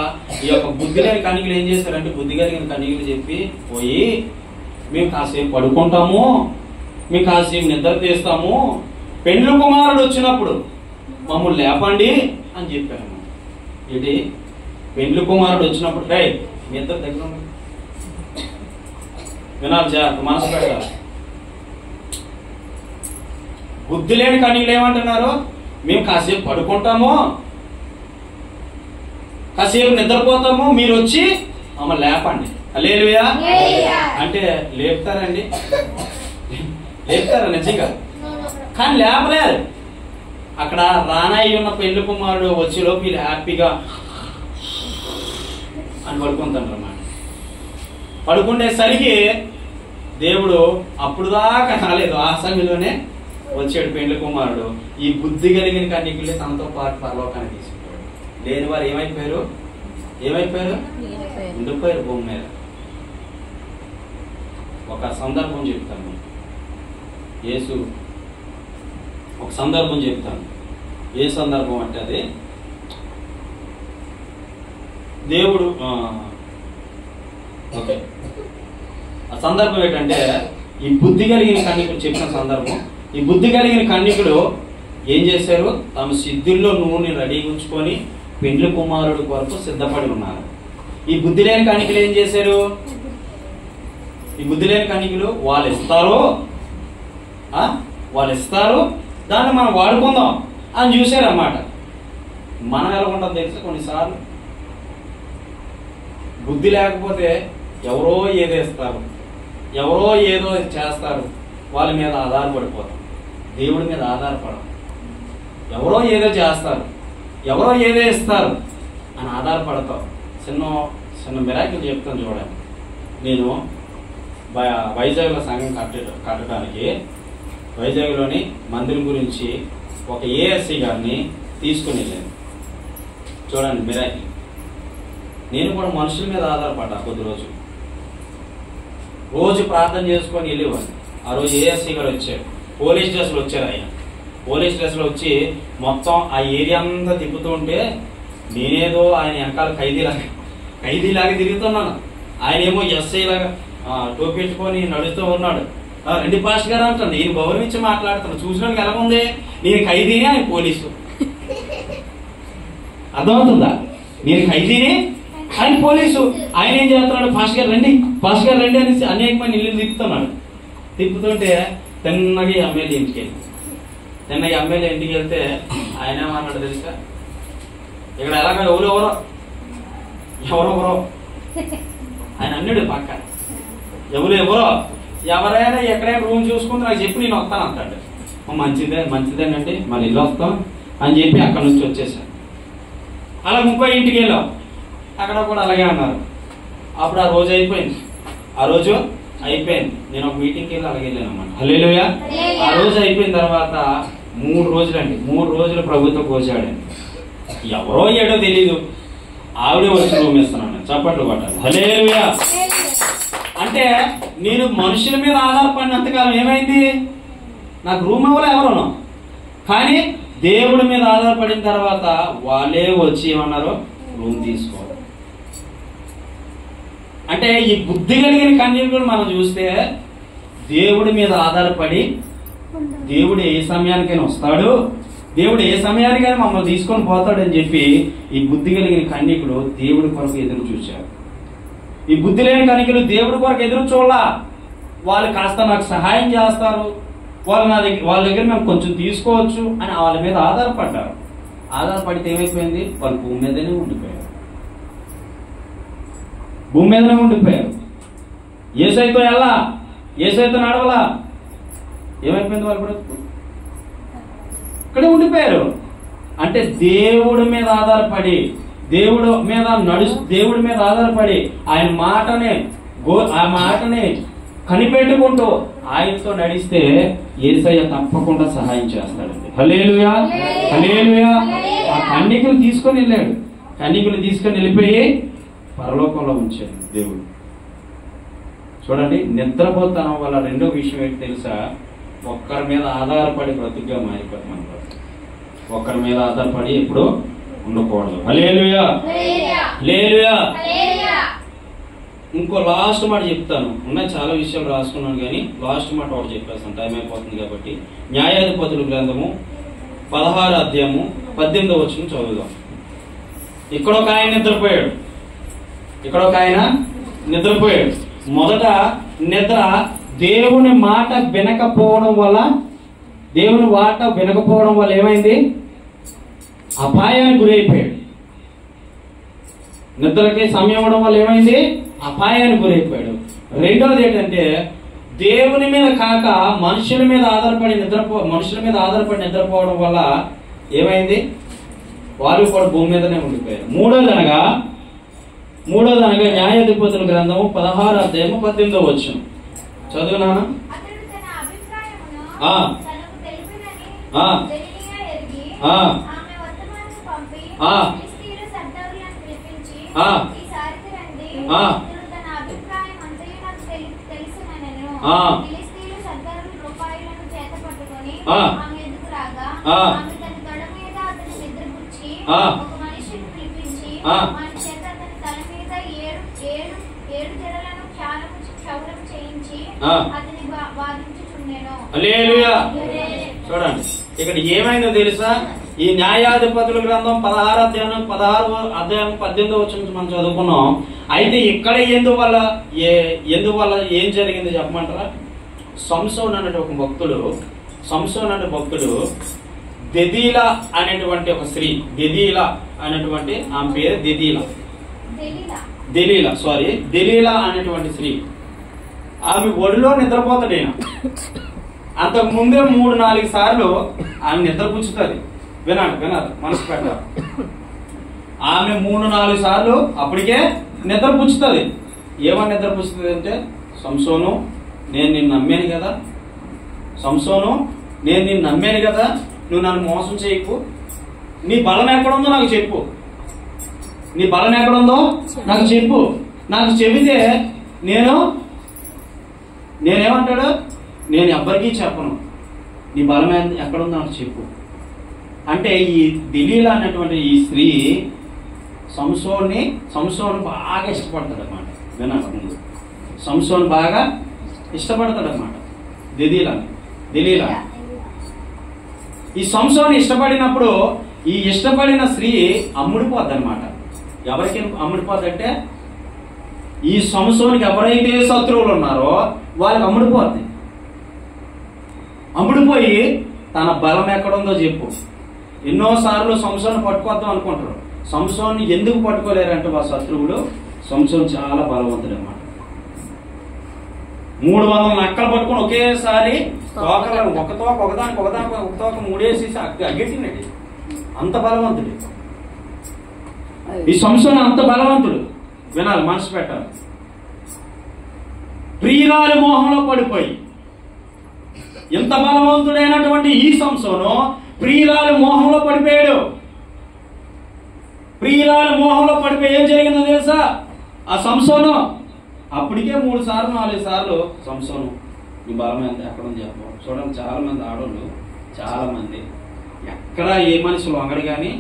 ఈ యొక్క బుద్ధి లేని కన్యకులు ఏం చేశారంటే, బుద్ధి కలిగిన కన్యకులు చెప్పి పోయి, మేము కాసేపు పడుకుంటాము, మేము కాసేపు నిద్ర తీస్తాము, పెండ్లి కుమారుడు వచ్చినప్పుడు మమ్మల్ని లేపండి అని చెప్పాను. ఏంటి? పెండ్లి కుమారుడు వచ్చినప్పుడు రే నిద్ర దగ్గర వినాలి, జాగ్రత్త మనసు పెట్టాలి. బుద్ధి లేని కన్యకులు ఏమంటున్నారు? మేము కాసేపు పడుకుంటాము, కాసేపు నిద్రపోతాము, మీరు వచ్చి మమ్మల్ని లేపండి. హల్లెలూయా. అంటే లేపుతారండి? లేపుతారా నిజంగా? కానీ లేపలేరు. అక్కడ రానాయి ఉన్న పెళ్లి కుమారుడు వచ్చేలోపు వీళ్ళు హ్యాపీగా అని పడుకుంటారు అన్నమాట. పడుకునేసరికి దేవుడు అప్పుడు దాకా రాలేదు, ఆ సమయంలోనే వచ్చాడు పెళ్లి కుమారుడు. ఈ బుద్ధి కలిగిన కన్యకులే తనతో పాటు పరలోకానికి తీసుకుపోయాడు. లేని వారు ఏమైపోయారు? ఏమైపోయారు? ఉండిపోయారు భూమి మీద. ఒక సందర్భం చెప్తాను. యేసు ఒక సందర్భం చెప్తాను. ఏ సందర్భం అంటే అది దేవుడు ఓకే. ఆ సందర్భం ఏంటంటే ఈ బుద్ధి కలిగిన కన్యకుడు చెప్పిన సందర్భం. ఈ బుద్ధి కలిగిన కన్యకుడు ఏం చేశారు? తమ సిద్ధుల్లో నూనె రెడీ ఉంచుకొని పెండ్లి కుమారుడు కొరకు సిద్ధపడి ఉన్నారు. ఈ బుద్ధి లేని కన్యకులు ఏం చేశారు? ఈ బుద్ధి లేని కన్యకులు వాళ్ళు ఇస్తారు దాన్ని మనం వాడుకుందాం అని చూశారన్నమాట. మనం ఎలా ఉంటుంది తెలుసా? కొన్నిసార్లు బుద్ధి లేకపోతే ఎవరో ఏదేస్తారు, ఎవరో ఏదో చేస్తారు, వాళ్ళ మీద ఆధారపడిపోతాం. దేవుడి మీద ఆధారపడం. ఎవరో ఏదో చేస్తారు, ఎవరో ఏదో ఇస్తారు అని ఆధారపడతాం. చిన్న మిరాకిల్ చెప్తాను చూడండి. నేను వైజాగ్లో సంఘం కట్టడానికి వైజాగ్లోని మందిరం గురించి ఒక ఏఎస్సీ గారిని తీసుకుని వెళ్ళాను. చూడండి మిరాకిల్. నేను కూడా మనుషుల మీద ఆధారపడ్డా. కొద్ది రోజు ప్రార్థన చేసుకొని వెళ్ళేవాడిని. ఆ రోజు ఏఎస్సీ గారు వచ్చారు. పోలీస్ డ్రెస్లో వచ్చారు. ఆయన పోలీస్ డ్రెస్లో వచ్చి మొత్తం ఆ ఏరియా అంతా తిప్పుతూ ఉంటే నేనేదో ఆయన వెనకాల ఖైదీలాగా తిరుగుతున్నాను. ఆయన ఏమో ఎస్ఐ లాగా టోపీ పెట్టుకొని నడుస్తూ ఉన్నాడు. రెండు పాస్ట్ గారు అంటాను. నేను గౌరవించి మాట్లాడుతాను. చూసినానికి ఎలా ఉంది? నేను ఖైదీని, ఆయన పోలీసు. అర్థమవుతుందా? నేను ఖైదీని, ఆయన పోలీసు. ఆయన ఏం చేస్తున్నాడు? పాస్ట్ గారు రండి అనేసి అనేక మంది ఇల్లు తిప్పుతున్నాడు. తిప్పుతుంటే తిన్నగా ఎమ్మెల్యే ఇంటికి వెళ్తే ఆయన ఏమన్నాడు తెలుసా? ఇక్కడ ఎలాగ ఎవరెవరో ఆయన అన్నాడు పక్క ఎవరైనా ఎక్కడైనా రూమ్ చూసుకుంటే నాకు చెప్పి నేను వస్తాను అంటాడు. మంచిదేనండి మరి ఇల్లు వస్తాం అని చెప్పి అక్కడ నుంచి వచ్చేసాను. అలా 30 ఇంటికి వెళ్ళాం. అక్కడ కూడా అలాగే అన్నారు. అప్పుడు ఆ రోజు అయిపోయింది. నేను ఒక మీటింగ్కి వెళ్ళి అలాగే వెళ్ళాను అన్నమాట. హల్లెలూయా. ఆ రోజు అయిపోయిన తర్వాత 3 రోజులు ప్రభుత్వం కోసాడండి. ఎవరో ఏడో తెలీదు, ఆవిడే వచ్చి రూమ్ ఇస్తున్నాను. చప్పట్లు కొట్టాలి. హల్లెలూయా. అంటే నేను మనుషుల మీద ఆధారపడినంతకాలం ఏమైంది? నాకు రూమ్ ఎవరో ఎవరునో. కానీ దేవుడి మీద ఆధారపడిన తర్వాత వాళ్ళే వచ్చి ఏమన్నారు? రూమ్ తీసుకోవాలి. అంటే ఈ బుద్ధి కలిగిన కన్యకుడు మనం చూస్తే దేవుడి మీద ఆధారపడి దేవుడు ఏ సమయానికైనా వస్తాడు, దేవుడు ఏ సమయానికైనా మమ్మల్ని తీసుకొని పోతాడని చెప్పి ఈ బుద్ధి కలిగిన కన్యకుడు దేవుడి కొరకు ఎదురు చూశారు. ఈ బుద్ధి లేని కన్యకులు దేవుడి కొరకు ఎదురు చూడాల. వాళ్ళు కాస్త నాకు సహాయం చేస్తారు, వాళ్ళ దగ్గర మేము కొంచెం తీసుకోవచ్చు అని వాళ్ళ మీద ఆధారపడ్డారు. ఆధారపడితే ఏమైపోయింది? వాళ్ళు భూమి మీదనే ఉండిపోయారు. ఏసైతో నడవలా. ఏమైపోయింది? వాళ్ళు బ్రతుకు ఇక్కడే ఉండిపోయారు. అంటే దేవుడి మీద ఆధారపడి ఆయన మాటని కనిపెట్టుకుంటూ ఆయనతో నడిస్తే యేసయ్య తప్పకుండా సహాయం చేస్తాడండి. హల్లెలూయా. ఆ కన్యకులు తీసుకొని వెళ్ళిపోయి పరలోకంలో ఉంచాడు దేవుడు. చూడండి, నిద్రపోతనం వల్ల రెండో విషయం ఏంటి తెలుసా? ఒక్కరి మీద ఆధారపడి బ్రతుకుగా మారిపోతుంది మన బ్రతుకు. ఒక్కరి మీద ఆధారపడి ఎప్పుడు ఉండకూడదు. హల్లెలూయా. ఇంకో లాస్ట్ మాట చెప్తాను. ఉన్నాయి చాలా విషయాలు రాసుకున్నాను కానీ లాస్ట్ మాట ఒకటి చెప్పేస్తాను, టైం అయిపోతుంది కాబట్టి. న్యాయాధిపతుల గ్రంథము 16వ అధ్యాయము 18వ వచనం చదువుదాం. ఇక్కడ ఒక ఆయన నిద్రపోయాడు. మొదట నిద్ర దేవుని మాట వినకపోవడం వల్ల ఏమైంది? అపాయానికి గురైపోయాడు. నిద్రకి సమయం ఇవ్వడం వల్ల ఏమైంది? అపాయానికి గురైపోయాడు. రెండోది ఏంటంటే దేవుని మీద కాక మనుషుల మీద ఆధారపడి నిద్రపోవడం వల్ల ఏమైంది? వాళ్ళు కూడా భూమి మీదనే ఉండిపోయారు. మూడోదనగా న్యాయాధిపతుల గ్రంథము 16వ అధ్యాయము 18వ వచనం చదువునానా? చూడండి ఇక్కడ ఏమైందో తెలుసా? ఈ న్యాయాధిపతుల గ్రంథం 16 అధ్యాయం 18 వచ్చిన మనం చదువుకున్నాం. అయితే ఇక్కడ ఎందువల్ల ఏం జరిగింది చెప్పమంటారా? సంసోన్ అనే భక్తుడు దెదీలా అనేటువంటి ఒక స్త్రీ, దెదీలా అనేటువంటి ఆమె పేరు దెలీలా అనేటువంటి స్త్రీ. ఆమె ఒడిలో నిద్రపోతాడు. అంతకు ముందే 3-4 సార్లు ఆమె నిద్రపుచ్చుతుంది. వినాలి మనసు పెట్టాలి. ఆమె 3-4 సార్లు అప్పటికే నిద్రపుచ్చుతుంది. ఏమని నిద్రపుచ్చుతుంది అంటే, సంసోను నేను నిన్ను నమ్మాను కదా, నువ్వు నన్ను మోసం చేయకు, నీ బలం ఎక్కడుందో నాకు చెప్పు, నాకు చెబితే నేనేమంటాడు, నేను ఎవ్వరికీ చెప్పను, నీ బలం ఎక్కడుందో నాకు చెప్పు అంటే. ఈ దెలీలా అన్నటువంటి ఈ స్త్రీ సంసోను బాగా ఇష్టపడతాడు అన్నమాట. వినాలి ముందు, సంసోను బాగా ఇష్టపడతాడు అన్నమాట దెలీలా. ఈ సంసోను ఇష్టపడినప్పుడు ఈ ఇష్టపడిన స్త్రీ అమ్ముడిపోద్ది అనమాట. ఎవరికి అమ్ముడిపోద్ది అంటే, ఈ సంసోనికి ఎవరైతే శత్రువులు ఉన్నారో వాళ్ళకి అమ్ముడిపోయి తన బలం ఎక్కడుందో చెప్పు. ఎన్నోసార్లు సంసోను పట్టుకోద్దాం అనుకుంటారు. సంసోన్ని ఎందుకు పట్టుకోలేరంటే వాళ్ళ శత్రువులు, సంసోను చాలా బలవంతుడు అన్నమాట. 300 నక్కలు పట్టుకొని ఒకేసారి తోకలు ఒక తోక మూడేసేసి అగ్గెట్టినది. అంత బలవంతుడు ఈ సంసోను, అంత బలవంతుడు. వినాలి, మనసు పెట్టాలి. ప్రియురాలి మోహంలో పడిపోయి, ఎంత బలవంతుడైనటువంటి ఈ సంసోను ప్రియురాలి మోహంలో పడిపోయాడు. ప్రియురాలి మోహంలో పడిపోయి ఏం జరిగిందో తెలుసా? ఆ సంసోను అప్పటికే 3-4 సార్లు సంసోను నీ బలం ఎంత ఎక్కడుంది చెప్పు. చూడండి, చాలా మంది ఆడవాళ్ళు, చాలా మంది ఎక్కడ ఏ మనిషి లొంగడు కానీ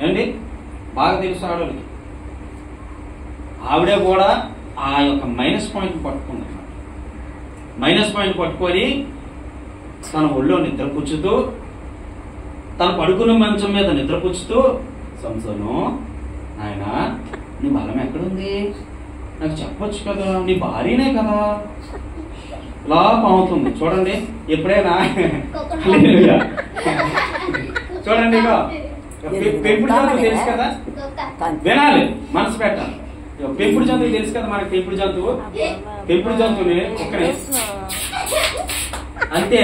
ఏంటి బాగా తెలుసు ఆడవాళ్ళకి. ఆవిడే కూడా ఆ యొక్క మైనస్ పాయింట్ పట్టుకుంది. మైనస్ పాయింట్ పట్టుకొని తన ఒళ్ళో నిద్రపుచ్చుతూ, తను పడుకున్న మంచం మీద నిద్రపుచ్చుతూ, సంసోను ఆయన నీ బలం ఎక్కడుంది నాకు చెప్పొచ్చు కదా, నీ భార్యనే కదా, ఇలా పావుతుంది. చూడండి, ఎప్పుడైనా చూడండి, పెంపుడు జంతువు తెలుసు కదా, వినాలి, మనసు పెట్టాలి. పెంపుడు జంతువు తెలుసు కదా మనకి. పెంపుడు జంతువుని ఒక్కనే అంటే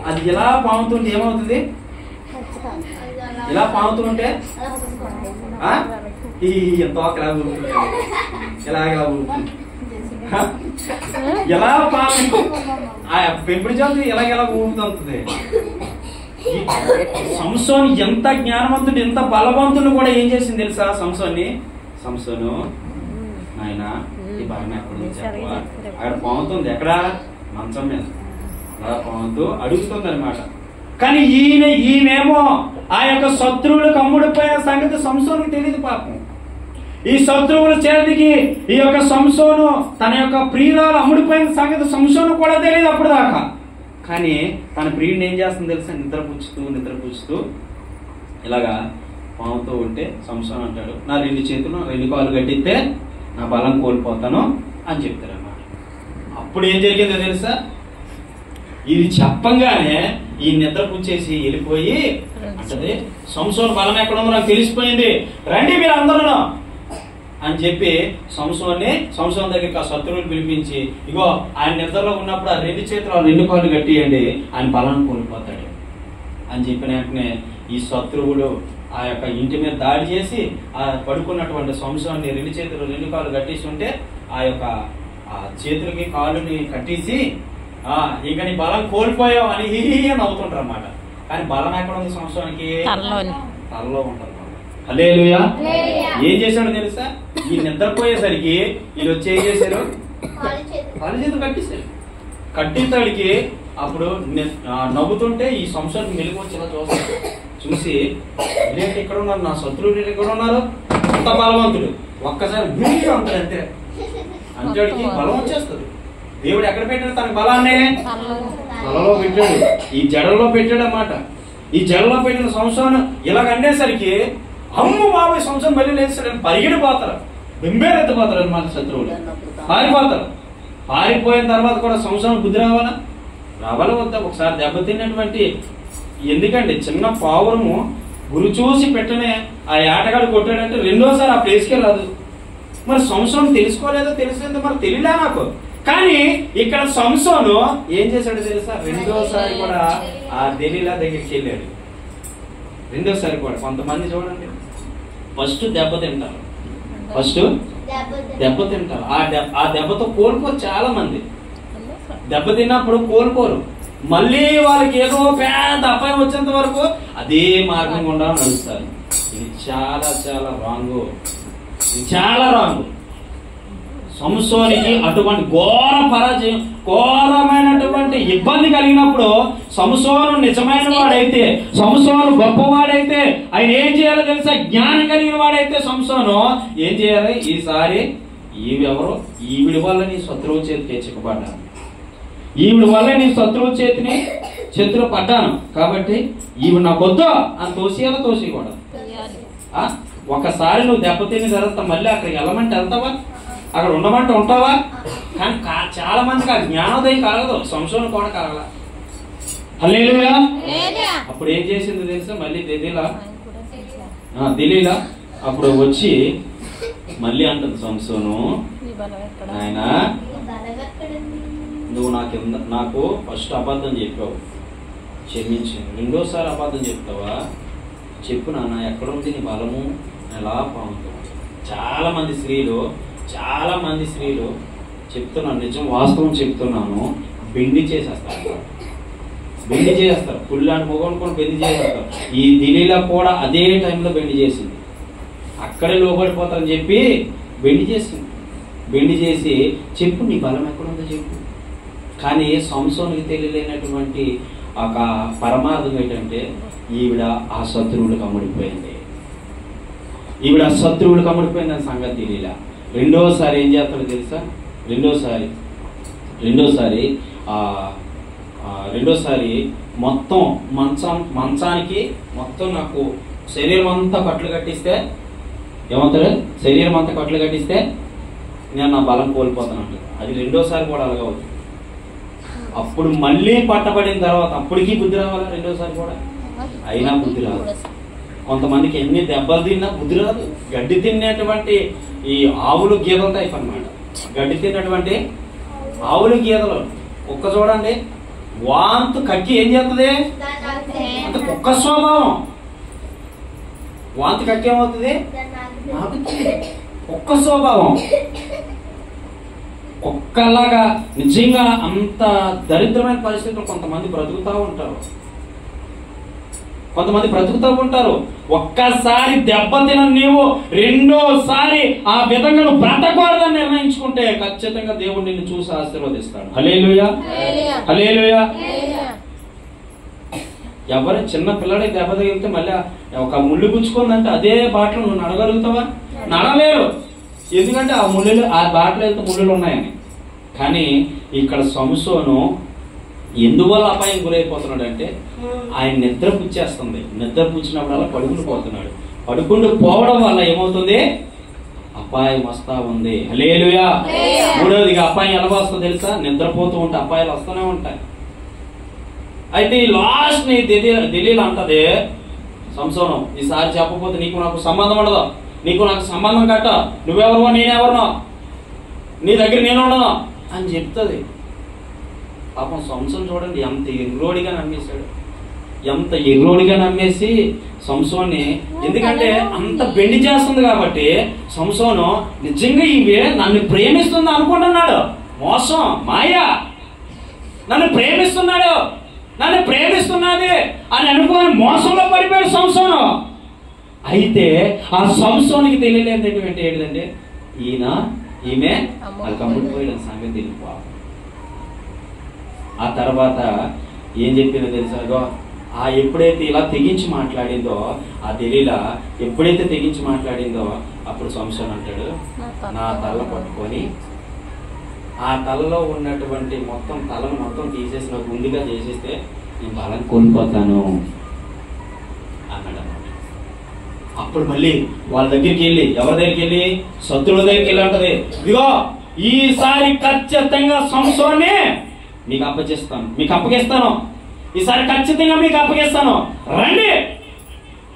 అది ఇలా పాముతుంటే ఏమవుతుంది? ఇలా పాముతుంటే తోకలా ఊరుతుంది, ఇలా ఊరుతుంది. ఎలా పాము ఆ పెంపుడు జంతువు ఎలా ఊరుతుంది. సంసోను ఎంత జ్ఞానవంతుడు, ఎంత బలవంతుడు కూడా ఏం చేసింది తెలుసా? సంసోను నాయన ఈ బలం ఎక్కడుంది చెప్పవా? అక్కడ పాముతుంది. ఎక్కడ? మంచం మీద అలా పాముతూ అడుగుతుంది అనమాట. కానీ ఈమెమో ఆ యొక్క శత్రువులకు అమ్ముడిపోయిన సంగతి సంసోనుకు తెలియదు పాపం. ఈ శత్రువుల చేతికి ఈ యొక్క సంసోను తన యొక్క ప్రియురాలు అమ్ముడిపోయిన సంగతి సంసోను కూడా తెలియదు అప్పుడు దాకా. కానీ తన ప్రియుడిని ఏం చేస్తుంది తెలుసా? నిద్రపుచ్చుతూ ఇలాగా పాముతూ ఉంటే సంసోను అంటాడు, నా 2 చేతులు 2 కాళ్ళు కట్టిస్తే నా బలం కోల్పోతాను అని చెప్తారు అన్నమాట. అప్పుడు ఏం జరిగిందో తెలుసా? ఇది చెప్పంగానే ఈ నిద్రపుచ్చేసి వెళ్ళిపోయి అంటే, సంసోను బలం ఎక్కడుందో నాకు తెలిసిపోయింది, రండి మీరు అందరూ అని చెప్పి సంసోను దగ్గరికి ఆ శత్రువుని పిలిపించి, ఇగో ఆయన నిద్రలో ఉన్నప్పుడు ఆ 2 చేతులు 2 కాళ్ళు కట్టియండి, ఆయన బలాన్ని కోల్పోతాడు అని చెప్పిన వెంటనే ఈ శత్రువులు ఆ యొక్క ఇంటి మీద దాడి చేసి ఆ పడుకున్నటువంటి సంసోన్ని 2 చేతులు 2 కాళ్ళు కట్టేసి ఉంటే ఆ యొక్క చేతులకి కాళ్ళని కట్టేసి ఇక నీ బలం కోల్పోయావు అని నవ్వుతుంటారు అన్నమాట. కానీ బలం ఎక్కడ ఉంది? సంసోనికి తలలో ఉంటుంది. హల్లెలూయా. ఏం చేశాడో తెలుసా? ఈ నిద్రపోయేసరికి వీళ్ళు వచ్చి ఏం చేశారు? కాలు చేతులు కట్టేశారు. కట్టితాడికి అప్పుడు నవ్వుతుంటే ఈ సంవత్సరానికి మెలుగు వచ్చి ఇలా చూస్తాడు. చూసి ఇదేంటి ఇక్కడ ఉన్నారు, నా శత్రువులు ఇక్కడ ఉన్నారు, అంత బలవంతుడు, ఒక్కసారి గురిగా ఉంటాడు అంతే. అంతేడికి బలం వచ్చేస్తుంది. దేవుడు ఎక్కడ పెట్టాడు తన బలాన్ని? తలలో పెట్టాడు, ఈ జడలో పెట్టాడు అన్నమాట. ఈ జడలో పెట్టిన సంవత్సరం ఇలాగ అనేసరికి అమ్మ బాబాయ్ సంవత్సరం మళ్ళీ లేస్తాడని పరిగెడిపోతారు, బెంబేరెత్తిపోతారు అన్నమాట. శత్రువులు పారిపోతారు. పారిపోయిన తర్వాత కూడా సంవత్సరం బుద్ధి రావాలా? రావాలా వద్దా? ఒకసారి దెబ్బతిన్నటువంటి, ఎందుకంటే చిన్న పావురము గురి చూసి పెట్టనే ఆ ఆటగాడు కొట్టాడంటే రెండోసారి ఆ ప్లేస్కే రాదు. మరి సంవత్సరం తెలుసుకోలేదో తెలిసిందో మరి తెలియలే నాకు. కానీ ఇక్కడ సంసోను ఏం చేశాడో తెలుసా? రెండోసారి కూడా ఆ దెలీలా దగ్గరికి వెళ్ళాడు. రెండోసారి కూడా కొంతమంది చూడండి, ఫస్ట్ దెబ్బ తింటారు, ఆ దెబ్బతో కోలుకోరు. చాలా మంది దెబ్బ తిన్నప్పుడు కోలుకోరు. మళ్ళీ వాళ్ళకి ఏదో పెద్ద అపాయం వచ్చేంత వరకు అదే మార్గం గుండా నడుస్తారు. ఇది చాలా చాలా రాంగు, ఇది చాలా రాంగు. సంసోనికి అటువంటి ఘోర పరాజయం, ఘోరమైనటువంటి ఇబ్బంది కలిగినప్పుడు సంసోను నిజమైన వాడైతే, సంసోను గొప్పవాడైతే, ఆయన ఏం చేయాలో తెలుసా? జ్ఞానం కలిగిన వాడైతే సంసోను ఏం చేయాలి? ఈసారి ఈవెవరో, ఈవిడి వల్ల నీ శత్రువు చేతికి చిక్కబడ్డాను, ఈవిడి వల్ల నీ శత్రువు చేతిలో పడ్డాను, కాబట్టి ఈవిడ నాకు వద్దు అని తోసేయకూడదు. ఒకసారి నువ్వు దెబ్బతిన్న తర్వాత మళ్ళీ అక్కడికి వెళ్ళమంటే వెళ్తావా? అక్కడ ఉండమంటే ఉంటావా? కానీ చాలా మందికి ఆ జ్ఞానోదయం కలగదు. సంసోను కూడా కలగల. హల్లెలూయా. అప్పుడు ఏం చేసింది తెలుసా? మళ్ళీ దెలీలా అప్పుడు వచ్చి మళ్ళీ అంటుంది సంసోను, ఆయన నువ్వు నాకు ఫస్ట్ అబద్ధం చెప్పావు, క్షమించు. రెండోసారి అబద్ధం చెప్తావా? చెప్పు నాన్న, ఎక్కడుంది నీ బలము? ఎలా పాముతావు? చాలా మంది స్త్రీలు చెప్తున్నాను, నిజం వాస్తవం చెప్తున్నాను, బెండి చేసేస్తారు. పుల్లాంటి మొగోని కూడా బెండి చేసేస్తారు. ఈ దిలీలా కూడా అదే టైంలో బెండి చేసింది. అక్కడే లోపడిపోతారని చెప్పి బెండి చేసింది. బెండి చేసి చెప్పు నీ బలం ఎక్కడుందో చెప్పు. కానీ సంసోనికి తెలియలేనటువంటి ఒక పరమార్థం ఏంటంటే ఈవిడ ఆ శత్రువులకు అమ్ముడిపోయింది. అనే సంగతి తెలియలా. రెండోసారి ఏం చేస్తాడో తెలుసా? రెండోసారి మొత్తం మంచానికి మొత్తం నాకు శరీరం అంతా కట్లు కట్టిస్తే ఏమవుతాడు? శరీరం అంతా కట్లు కట్టిస్తే నేను నా బలం కోల్పోతాను. అది రెండోసారి కూడా అలాగే అవుతుంది. అప్పుడు మళ్ళీ పట్టబడిన తర్వాత అప్పటికీ బుద్ధి రావాలా? రెండోసారి కూడా అయినా బుద్ధి రాదు. కొంతమందికి ఎన్ని దెబ్బలు తిన్నా బుద్ధి రాదు. గడ్డి తినేటువంటి ఈ ఆవులు గీదల టైప్ అన్నమాట. గడ్డి తిన్నటువంటి ఆవులు గీదలు. కుక్క చూడండి, వాంతు కక్కి ఏం చేస్తుంది అంటే కుక్క స్వభావం. వాంతు కక్కి ఏమవుతుంది? కుక్క స్వభావం. కుక్కలాగా నిజంగా అంత దరిద్రమైన పరిస్థితులు కొంతమంది బ్రతుకుతూ ఉంటారు. ఒక్కసారి దెబ్బతిన నీవు రెండోసారి ఆ విధంగా నువ్వు బ్రతకూడదని నిర్ణయించుకుంటే ఖచ్చితంగా దేవుడు నిన్ను చూసి ఆశీర్వదిస్తాడు. హల్లెలూయా. ఎవరు చిన్న పిల్లడికి దెబ్బ తగిలితే మళ్ళీ ఒక ముళ్ళు గుచ్చుకుందంటే అదే బాటలో నువ్వు నడగలుగుతావా? నడలేరు. ఎందుకంటే ఆ బాటలో వెళ్తే ముళ్ళులు ఉన్నాయని. కానీ ఇక్కడ సంసోను ఎందువల్ల అపాయం గురైపోతున్నాడు అంటే ఆయన నిద్ర పుచ్చేస్తుంది. నిద్ర పుచ్చినప్పుడల్లా పడుకుని పోతున్నాడు. పడుకుంటూ పోవడం వల్ల ఏమవుతుంది? అపాయం వస్తా ఉంది. హల్లెలూయా. మూడవదిగా అపాయం ఎలా వస్తుందో తెలుసా? నిద్రపోతూ ఉంటే అపాయాలు వస్తూనే ఉంటాయి. అయితే ఈ లాస్ట్ ని దెలీలా అంటది సంసోను, ఈసారి చెప్పకపోతే నీకు నాకు సంబంధం ఉండదు, నీకు నాకు సంబంధం కట్ట, నువ్వెవరో నేనెవరినో, నీ దగ్గర నేను ఉండను అని చెప్తుంది. పాపం సంసోను చూడండి ఎంత ఎర్రోడిగా నమ్మేసి సంసోన్ని, ఎందుకంటే అంత బెండి చేస్తుంది కాబట్టి సంసోను నిజంగా ఇవే నన్ను ప్రేమిస్తుంది అనుకుంటున్నాడు. మోసం, మాయ. నన్ను ప్రేమిస్తున్నది అని అనుకోని మోసంలో పడిపోయాడు సంసోను. అయితే ఆ సంసోనికి తెలియలేదంటే ఏంటంటే ఈమె అది కమ్ముడిపోయిన సంగతి తెలియదు. ఆ తర్వాత ఏం చెప్పిందో తెలుసా? ఆ ఎప్పుడైతే ఇలా తెగించి మాట్లాడిందో ఆ తెలియలా ఎప్పుడైతే తెగించి మాట్లాడిందో అప్పుడు సంసోన్ అంటాడు, నా తల పట్టుకొని ఆ తలలో ఉన్నటువంటి తలను మొత్తం తీసేసి నాకు గుండిగా చేసేస్తే నేను బలం కోల్పోతాను అన్నాడు అన్నమాట. అప్పుడు మళ్ళీ వాళ్ళ దగ్గరికి వెళ్ళి, ఎవరి దగ్గరికి వెళ్ళి? శత్రువుల దగ్గరికి వెళ్ళి అంటది, ఇదిగో ఈసారి ఖచ్చితంగా సంసోనే మీకు అప్పగిస్తాను, ఈసారి ఖచ్చితంగా మీకు అప్పగిస్తాను, రండి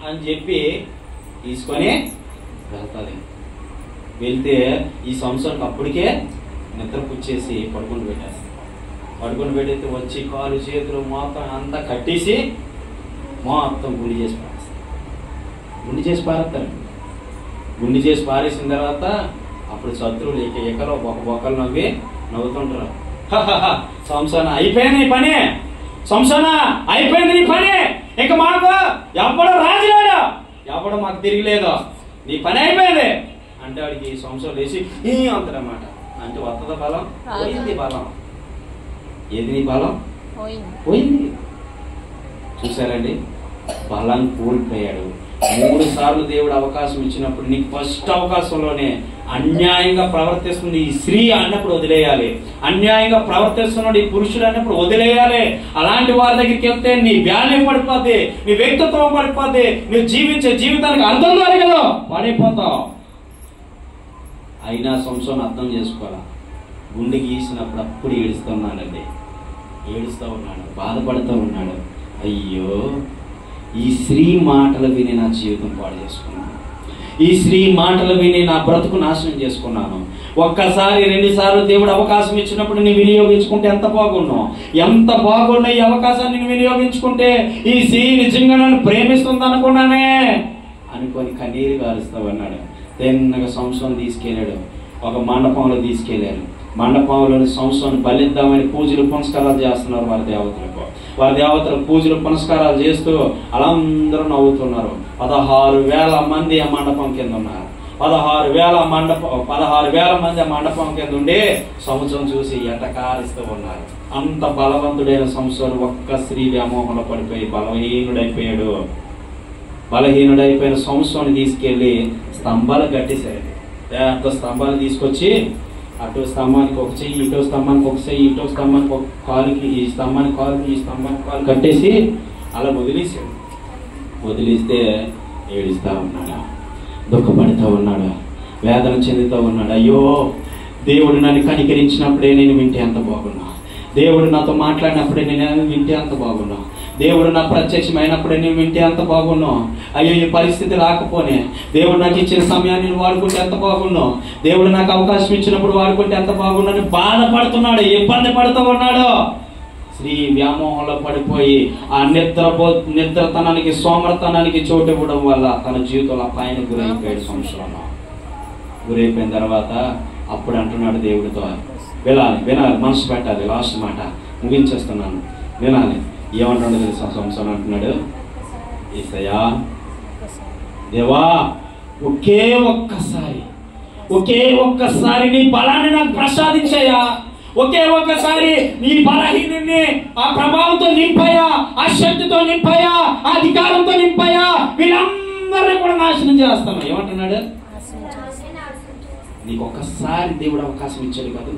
అని చెప్పి తీసుకొని వెళ్తాది. వెళ్తే ఈ సంసోన్కి అప్పటికే నిద్ర పుచ్చేసి పడుకొని పెట్టేస్తే వచ్చి కాలు చేతులు మొత్తం అంతా కట్టేసి మొత్తం గుండి చేసి పారేస్తారు. గుండి చేసి పారేసిన తర్వాత అప్పుడు శత్రువులు ఎకలో బొక్కలు నవ్వుతుంటారు. సంసోనా అయిపోయింది నీ పని, సంసోనా అయిపోయింది నీ పని, ఇక మాకు ఎవడో రాజులేడు, ఎవడో మాకు తిరిగిలేదు, నీ పని అయిపోయింది అంటే వాడికి సంసోన్ వేసి అంటారన్నమాట. అంటే వస్తుందా బలం? పోయింది బలం. ఏది నీ బలం? పోయింది. చూసారండి, బలం కోల్పోయాడు. 3 సార్లు దేవుడు అవకాశం ఇచ్చినప్పుడు నీకు ఫస్ట్ అవకాశంలోనే అన్యాయంగా ప్రవర్తిస్తుంది ఈ స్త్రీ అన్నప్పుడు వదిలేయాలి, అన్యాయంగా ప్రవర్తిస్తున్నాడు ఈ పురుషుడు అన్నప్పుడు వదిలేయాలి. అలాంటి వారి దగ్గరికి వెళ్తే నీ వాల్యూ పడిపోద్ది, నీ వ్యక్తిత్వం పడిపోద్ది, నువ్వు జీవించే జీవితానికి అర్థం కాదు కదా, పడిపోతావు. అయినా సంసోన్ అర్థం చేసుకోవాలా. గుండె గీసినప్పుడు అప్పుడు ఏడుస్తూ ఉన్నాడు, బాధపడుతూ ఉన్నాడు. అయ్యో, ఈ స్త్రీ మాటలు విని నా జీవితం పాడు చేసుకున్నాను, ఈ స్త్రీ మాటలు విని నా బ్రతుకు నాశనం చేసుకున్నాను. ఒక్కసారి 2 సార్లు దేవుడు అవకాశం ఇచ్చినప్పుడు నేను వినియోగించుకుంటే ఎంత బాగున్నా ఈ అవకాశాన్ని నేను వినియోగించుకుంటే ఈ స్త్రీ నిజంగా నన్ను ప్రేమిస్తుంది అనుకున్నానే అనుకొని కన్నీరు గారుస్తావన్నాడు. తిన్నగా సంసోన్ తీసుకెళ్ళాడు, ఒక మండపంలో తీసుకెళ్లారు. మండపంలోని సంసోన్ బలిద్దామని పూజలు పునస్కారాలు చేస్తున్నారు. వారి దేవతలకు పూజలు పునస్కారాలు చేస్తూ అలా అందరూ నవ్వుతున్నారు. 16,000 మంది ఆ మండపం కింద ఉన్నారు. 16,000 మంది ఆ మండపం కింద ఉండి సంసోన్ చూసి ఎటకారిస్తూ ఉన్నారు. అంత బలవంతుడైన సంసోన్ ఒక్క స్త్రీ వ్యామోహంలో పడిపోయి బలహీనుడైపోయిన సంసోన్ తీసుకెళ్లి స్తంభాలు కట్టేశారు. పెద్ద స్తంభాలు తీసుకొచ్చి అటు స్తంభానికి ఒక చెయ్యి, ఇటో స్తంభానికి ఒక చెయ్యి, ఇటో స్తంభానికి ఒక కాలుకి, ఈ స్తంభానికి కాలు కట్టేసి అలా వదిలిస్తే ఏడుస్తా ఉన్నాడు, దుఃఖపడుతూ ఉన్నాడు, వేదన చెందుతూ ఉన్నాడు. అయ్యో, దేవుడు నన్ను కనికరించినప్పుడే నేను వింటే ఎంత బాగున్నా, దేవుడు నాతో మాట్లాడినప్పుడే నేను వింటే అంత బాగున్నా, దేవుడు నాకు ప్రత్యక్షమైనప్పుడే నేను వింటే ఎంత బాగున్నా. అయ్యో, ఈ పరిస్థితి రాకపోనే దేవుడు నాకు ఇచ్చిన సమయాన్ని వాడుకుంటే ఎంత బాగున్నా, దేవుడు నాకు అవకాశం ఇచ్చినప్పుడు వాడుకుంటే ఎంత బాగున్నా అని బాధపడుతున్నాడు, ఇబ్బంది పడుతూ ఉన్నాడు. స్త్రీ వ్యామోహంలో పడిపోయి ఆ నిద్రతనానికి సోమరతనానికి చోటు ఇవ్వడం వల్ల తన జీవితంలో పైన గురైపోయాడు. సంవత్సరంలో గురైపోయిన తర్వాత అప్పుడు అంటున్నాడు దేవుడితో, వినాలి, మనసు పెట్టాలి, లాస్ట్ మాట ముగించేస్తున్నాను, వినాలి. ఏమంటాడో తెలుసా సంసోన్ అంటున్నాడు, యేసయ్యా దేవా, ఒకే ఒక్కసారి నీ బలాన్ని నాకు ప్రసాదించయ్యా, ఒకే ఒక్కసారి నీ బలహీనుని ఆ ప్రభావంతో నింపయ్యా, ఆ శక్తితో నింపయ్యా, ఆ అధికారంతో నింపయ్యా, వీళ్ళందరినీ కూడా నాశనం చేస్తాను. ఏమంటున్నాడు? నీకు ఒక్కసారి దేవుడు అవకాశం ఇచ్చాడు కదా,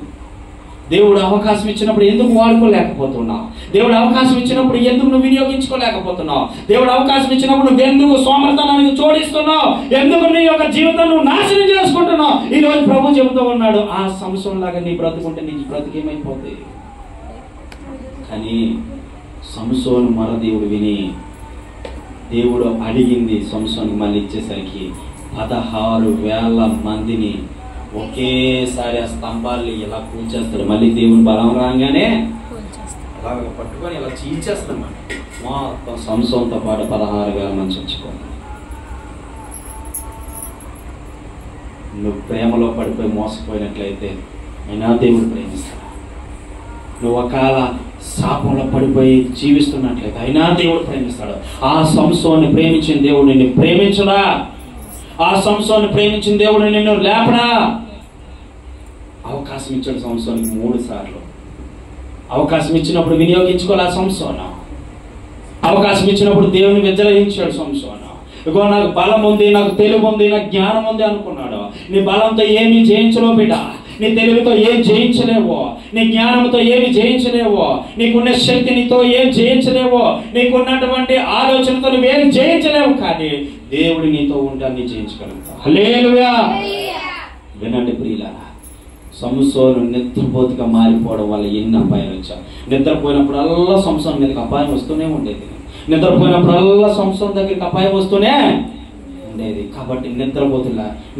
దేవుడు అవకాశం ఇచ్చినప్పుడు ఎందుకు వాడుకోలేకపోతున్నావు? దేవుడు అవకాశం ఇచ్చినప్పుడు ఎందుకు నువ్వు వినియోగించుకోలేకపోతున్నావు? దేవుడు అవకాశం ఇచ్చినప్పుడు నువ్వు ఎందుకు సోమర్థనానికి జోడిస్తున్నావు? ఎందుకు నీ యొక్క జీవితాన్ని నువ్వు నాశనం చేసుకుంటున్నావు? ఈ రోజు ప్రభు చెబుతూ ఉన్నాడు, ఆ సంసోన్ లాగా నీ బ్రతుకుంటే నీ బ్రతుకేమైపోతుంది. కానీ సంసోను మర దేవుడు విని దేవుడు అడిగింది సంసోన్ మళ్ళీ ఇచ్చేసరికి 16,000 మందిని ఒకేసారి ఆ స్తంభాల్ని ఇలా కూల్చేస్తాడు. మళ్ళీ దేవుని బలం రాగానే అలా పట్టుకొని ఇలా చీల్చేస్తాడు. మొత్తం సంసోన్తో పాటు 16,000 మంది చచ్చిపోతారు. నువ్వు ప్రేమలో పడిపోయి మోసపోయినట్లయితే అయినా దేవుడు ప్రేమిస్తాడు. నువ్వు ఒకవేళ శాపంలో పడిపోయి జీవిస్తున్నట్లయితే అయినా దేవుడు ప్రేమిస్తాడు. ఆ సంసోన్ని ప్రేమించిన దేవుడు నిన్ను ప్రేమించడా? ఆ సంసోన్ని ప్రేమించిన దేవుడు నిన్ను లేపడా? అవకాశం ఇచ్చాడు సంసోనికి 3 సార్లు. అవకాశం ఇచ్చినప్పుడు వినియోగించుకోవాలి. ఆ సంసోను అవకాశం ఇచ్చినప్పుడు దేవుని విజయించాడు సంసోను. ఇగో నాకు బలం ఉంది, నాకు తెలివి ఉంది, నాకు జ్ఞానం ఉంది అనుకున్నాడు. నీ బలంతో ఏమీ జయించలేవు బిడ్డ, నీ తెలివితో ఏం జయించలేవో, నీ జ్ఞానంతో ఏమి జయించలేవో, నీకున్న శక్తి నీతో ఏం జయించలేవో, నీకున్నటువంటి ఆలోచనతో నువ్వేం జయించలేవు. కానీ దేవుడు నీతో ఉంటే అన్ని జయించగలుగుతావు. హల్లెలూయా. వినండి ప్రియులారా, సంసోను నిద్రపోతుగా మారిపోవడం వల్ల ఎన్ని అపాయాలు వచ్చాయి. నిద్రపోయినప్పుడల్లా సంసోను మీదకి అపాయం వస్తూనే ఉండేది. నిద్రపోయినప్పుడల్లా సంసోను దగ్గరికి అపాయం వస్తూనే ఉండేది. కాబట్టి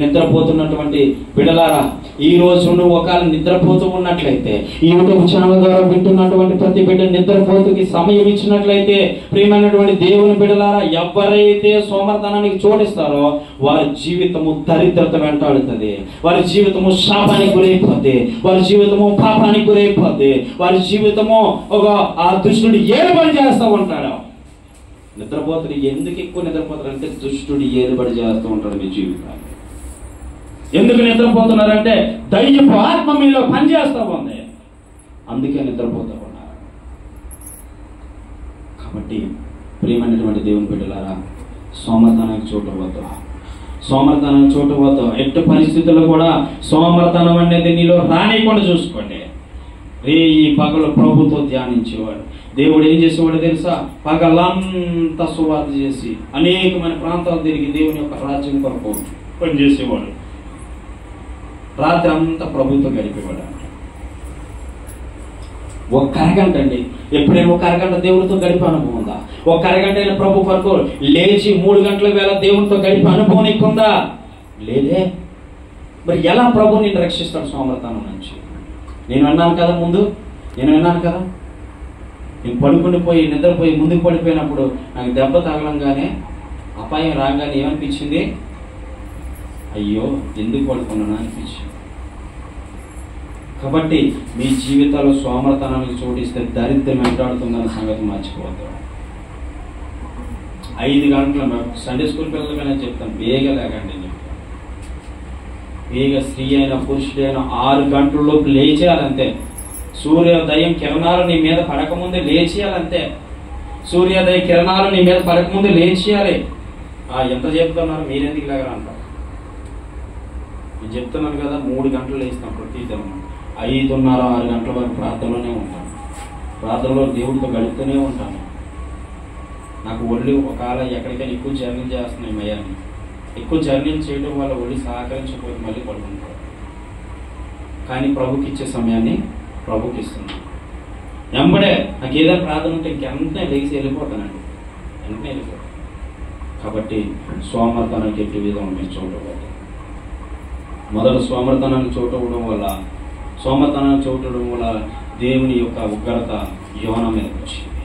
నిద్రపోతున్నటువంటి బిడ్డలారా, ఈ రోజు నువ్వు ఒకవేళ నిద్రపోతూ ఉన్నట్లయితే, ఈ యూట్యూబ్ ఛానల్ ద్వారా వింటున్నటువంటి ప్రతి బిడ్డ నిద్రపోతుకి సమయం ఇచ్చినట్లయితే, ప్రియమైనటువంటి దేవుని బిడ్డలారా, ఎవరైతే సోమర్తనానికి చోటిస్తారో వారి జీవితము దరిద్రత వెంటాడుతుంది, వారి జీవితము శాపానికి గురైపోద్ది, వారి జీవితము పాపానికి గురైపోద్ది, వారి జీవితము ఒక ఆ దుష్టుడు ఏలుబడి చేస్తూ ఉంటాడు. నిద్రపోతుడు ఎందుకు ఎక్కువ నిద్రపోతారు అంటే దుష్టుడు ఏలుబడి చేస్తూ ఉంటాడు మీ జీవితాన్ని. ఎందుకు నిద్రపోతున్నారంటే దయ్యపు ఆత్మ మీలో పనిచేస్తూ ఉంది, అందుకే నిద్రపోతూ ఉన్నారు. కాబట్టి ప్రియమైనటువంటి దేవుని బిడ్డలారా, సోమర్తనానికి చోటు వద్దు. ఎట్టి పరిస్థితుల్లో కూడా సోమర్తనం అనేది నీలో రానికుండా చూసుకోండి. ఈ పగలు ప్రభుతో ధ్యానించేవాడు. దేవుడు ఏం చేసేవాడు తెలుసా? పగలంతా సువార్త చేసి అనేకమైన ప్రాంతాలు తిరిగి దేవుని యొక్క రాజ్యం కొరకు పనిచేసేవాడు. రాత్రి అంతా ప్రభుత్వం గడిపేవాడు. ఒక అరగంట అండి, ఎప్పుడైనా ఒక అరగంట దేవుడితో గడిపే అనుభవం ఉందా? ఒక అరగంట అయిన ప్రభు కొరకు లేచి 3 గంటల వేళ దేవుడితో గడిపే అనుభవం నీకుందా? లేదే. మరి ఎలా ప్రభు నిన్ను రక్షిస్తాడు సోమర్తనం నుంచి? నేను విన్నాను కదా, నేను పడుకుని నిద్రపోయి ముందుకు పడిపోయినప్పుడు నాకు దెబ్బ తగలంగానే, అపాయం రాగానే ఏమనిపించింది? అయ్యో ఎందుకు పడుకున్నాను అనిపించింది. కాబట్టి మీ జీవితాల్లో సోమర్తనానికి చోటిస్తే దరిద్రం వెంటాడుతుందన్న సంగతి మర్చిపోతాం. 5 గంటల సండే స్కూల్ పిల్లలకైనా చెప్తాను, బేగా లేకండి చెప్తాను. బేగా స్త్రీ అయినా పురుషుడైనా 6 గంటలలోపు లేచేయాలంతే. సూర్యోదయం కిరణాలు నీ మీద పడకముందే లేచేయాలంతే. సూర్యోదయ కిరణాలు నీ మీద పడకముందే లేచేయాలి. ఎంత చెప్తున్నారు మీరెందుకు లేగరా అంటారు. నేను చెప్తున్నాను కదా, 3 గంటలు లేస్తాం ప్రతిదినం. 5:30, 6 గంటల వరకు ప్రార్థనలోనే ఉంటాను. ప్రార్థనలో దేవుడితో గడుపుతూనే ఉంటాను. నాకు ఒళ్ళు ఒకవేళ ఎక్కడికైనా ఎక్కువ జర్నీ చేస్తున్నాయి మయాన్ని, ఎక్కువ జర్నీ చేయడం వల్ల ఒళ్ళు సహకరించకపోతే మళ్ళీ పడుకుంటాను. కానీ ప్రభుకి ఇచ్చే సమయాన్ని ప్రభుకి ఇస్తున్నాను. వెంబడే నాకు ఏదైనా ప్రార్థన ఉంటే ఇంకెంతనే లేచి వెళ్ళిపోతానండి, వెంటనే వెళ్ళిపోతాను. కాబట్టి సోమర్తనానికి ఎట్టి విధంగా మీరు చూడకూడదు. మొదట సోమర్తనానికి చూడడం వల్ల దేవుని యొక్క ఉగ్రత యోన మీదకి వచ్చింది.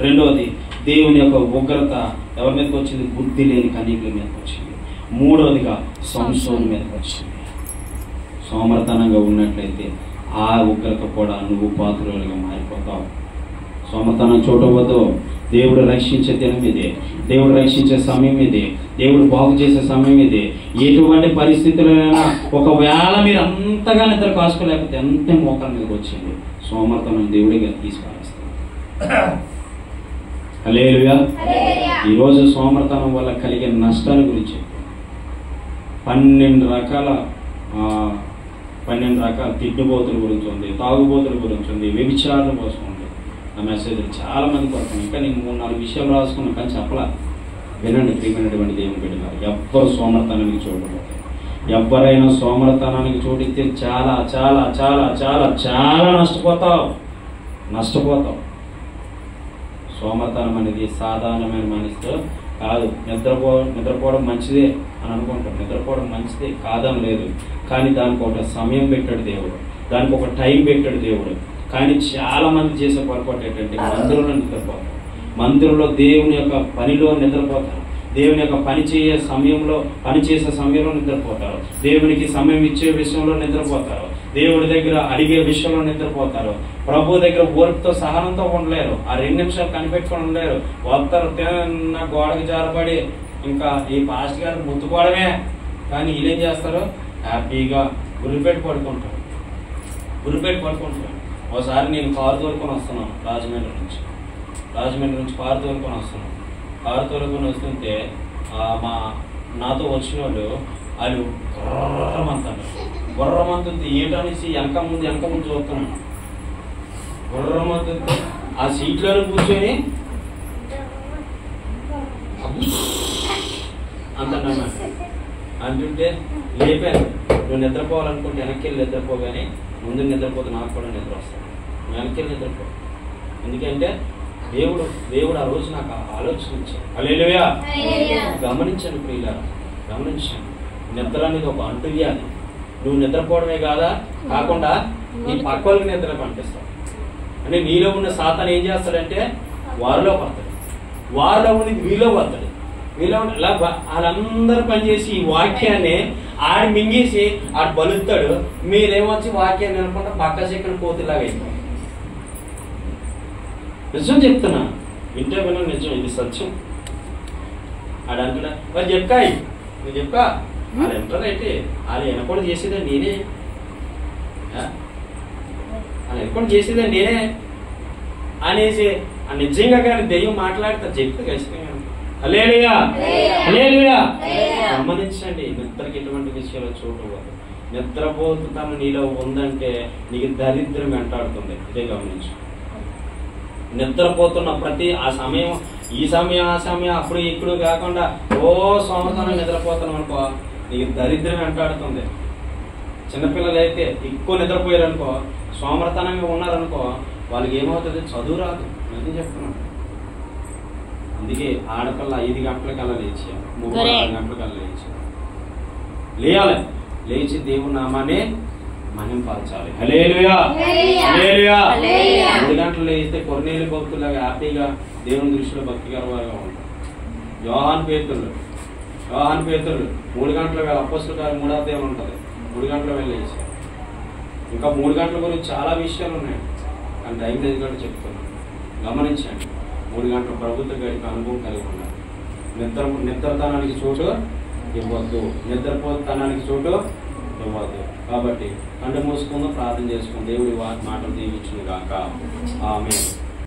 రెండవది, దేవుని యొక్క ఉగ్రత ఎవరి మీదకి వచ్చింది? బుద్ధి లేని కన్యకల మీదకి వచ్చింది. మూడవదిగా సంసోను మీదకి వచ్చింది. సోమర్తనంగా ఉన్నట్లయితే ఆ ఉగ్రత కూడా నువ్వు పాత్రలుగా మారిపోతావు. సోమర్తనం చూడవద్దు. దేవుడు రక్షించే దినం ఇది, దేవుడు రక్షించే సమయం ఇది, దేవుడు బాగు చేసే సమయం ఇది. ఎటువంటి పరిస్థితులైనా ఒకవేళ మీరు అంతగా నిద్ర కాసుకోలేకపోతే ఎంత మోకాల మీదకి వచ్చింది, సోమర్తనం దేవుడిగా తీసుకురాస్తాడు. హల్లెలూయా. ఈరోజు సోమర్తనం వల్ల కలిగే నష్టాల గురించి 12 రకాల తిట్టుబోతుల గురించి ఉంది, తాగుబోతుల గురించి ఉంది, వ్యభిచారం కోసం ఉంది. ఆ మెసేజ్ చాలా మందికి వస్తుంది. ఇంకా నేను 3-4 విషయాలు రాసుకున్నాను కానీ చెప్పలా. వినండి ప్రియమైనటువంటి దేవుని బిడ్డలారా, ఎవ్వరు సోమర్తనానికి చూడకూడదు. ఎవరైనా సోమర్తనానికి చోటిస్తే చాలా చాలా చాలా చాలా చాలా నష్టపోతావు. సోమర్తనం అనేది సాధారణమైన మనిషితో కాదు. నిద్రపోవడం మంచిదే అని అనుకుంటాం. నిద్రపోవడం మంచిదే కాదని లేదు, కానీ దానికి ఒక సమయం పెట్టాడు దేవుడు, దానికి ఒక టైం పెట్టాడు దేవుడు. కానీ చాలా మంది చేసే పొరపాటు ఏంటంటే మందిరంలో నిద్రపోతారు, మందిరంలో దేవుని యొక్క పనిలో నిద్రపోతారు, దేవుని యొక్క పని చేసే సమయంలో నిద్రపోతారు, దేవునికి సమయం ఇచ్చే విషయంలో నిద్రపోతారు, దేవుడి దగ్గర అడిగే విషయంలో నిద్రపోతారు. ప్రభు దగ్గర ఓర్పుతో సహనంతో ఉండలేరు. ఆ 2 నిమిషాలు కనిపెట్టుకొని ఉండలేరు. వస్తారు తిన్న గోడకి జారపడి ఇంకా ఈ పాస్ట్ గారు ముత్తుకోవడమే. కానీ వీళ్ళేం చేస్తారు? హ్యాపీగా గురిపెట్టి పడుకుంటారు. ఒకసారి నేను కారు తోలుకొని వస్తున్నాను రాజమండ్రి నుంచి కారు తోలుకొని వస్తున్నాను. కారు తోలుకొని వస్తుంటే నాతో వచ్చిన వాళ్ళు గుర్రమంతుంది ఏంటనేసి వెనక ముందు చూస్తున్నాను. గుర్రమంతుంది ఆ సీట్లోనే కూర్చొని అంటున్నాను. అంటుంటే లేపాను. నువ్వు నిద్రపోవాలనుకుంటే వెనక్కి వెళ్ళి నిద్రపోగానే ముందు నిద్రపోతే నాకు కూడా నిద్ర వస్తాను. వెనక్కి వెళ్ళి నిద్రపో. ఎందుకంటే దేవుడు ఆ రోజు నాకు ఆలోచించాడు. హల్లెలూయా. గమనించండి ప్రియులారా, గమనించండి. నిద్ర అనేది ఒక అంటువ్యాధి. నువ్వు నిద్రపోవడమే కాకుండా నీ పక్క వాళ్ళకి నిద్ర పంపిస్తావు. అంటే నీలో ఉన్న సాతాను ఏం చేస్తాడంటే వారిలో పడతాడు, వారిలో ఉండి వీలో పడతాడు. వీలో ఇలా వాళ్ళందరూ పనిచేసి ఈ వాక్యాన్ని ఆడి మింగేసి ఆడు బలుస్తాడు. మీరేమొచ్చి వాక్యాన్ని అనుకుంటా పక్క చిక్కన కోతిలాగా అయిపోయి. నిజం చెప్తున్నా, వింటే విన నిజం, ఇది సత్యం. ఆడు అంటున్నా మరి చెప్కాయి నువ్వు చెప్కా వాళ్ళు ఎంటారైతే వాళ్ళు వెనకూడదు చేసేదండి నేనే, వాళ్ళు వెనకూడదు చేసేదండి నేనే అనేసి నిజంగా కానీ దెయ్యం మాట్లాడితే చెప్తే ఖచ్చితంగా. హల్లెలూయా. గమనించండి, నిద్రకి ఎటువంటి విషయాలు చూడకూడదు. నిద్రపోతుతాను నీలో ఉందంటే నీకు దరిద్రం వెంటాడుతుంది. ఇదే గమనించు. నిద్రపోతున్న ప్రతి ఆ సమయం ఈ సమయం ఆ సమయం అప్పుడు ఇప్పుడు కాకుండా సంవత్సరం నిద్రపోతున్నాం అనుకో నీకు దరిద్రం వెంటాడుతుంది. చిన్నపిల్లలు అయితే ఎక్కువ నిద్రపోయారు అనుకో, సోమరతనంగా ఉన్నారనుకో, వాళ్ళకి ఏమవుతుంది? చదువు రాదు. నేను చెప్తున్నాను. అందుకే ఆడపిల్ల 5 గంటలకల్లా లేచి 3-4 గంటలకల్లా లేయాలి. లేచి దేవుని నామాన్ని మహింపరచాలి. హల్లెలూయా. 3 గంటలు లేస్తే కొర్నేలు భక్తులాగా హ్యాపీగా దేవుని దృష్టిలో భక్తికరంగా ఉంటారు. యోహాను పేతురు 3 గంటల వేళ అపోస్తలుల కార్యం 3వ అధ్యాయం ఉంటుంది. 3 గంటల వేళ లేచి ఇంకా 3 గంటల గురించి చాలా విషయాలు ఉన్నాయి, కానీ టైం లేదు కాబట్టి చెప్తున్నాను. గమనించండి. 3 గంటల ప్రభుత్వ గడిపే అనుభవం కలిగి ఉన్నారు. నిద్రతనానికి చోటు ఇవ్వద్దు, నిద్రపోతనానికి చోటు ఇవ్వద్దు. కాబట్టి కళ్ళు మూసుకుందాం, ప్రార్థన చేసుకుందాం. దేవుడి మాటలు దీవించును గాక. ఆమేన్.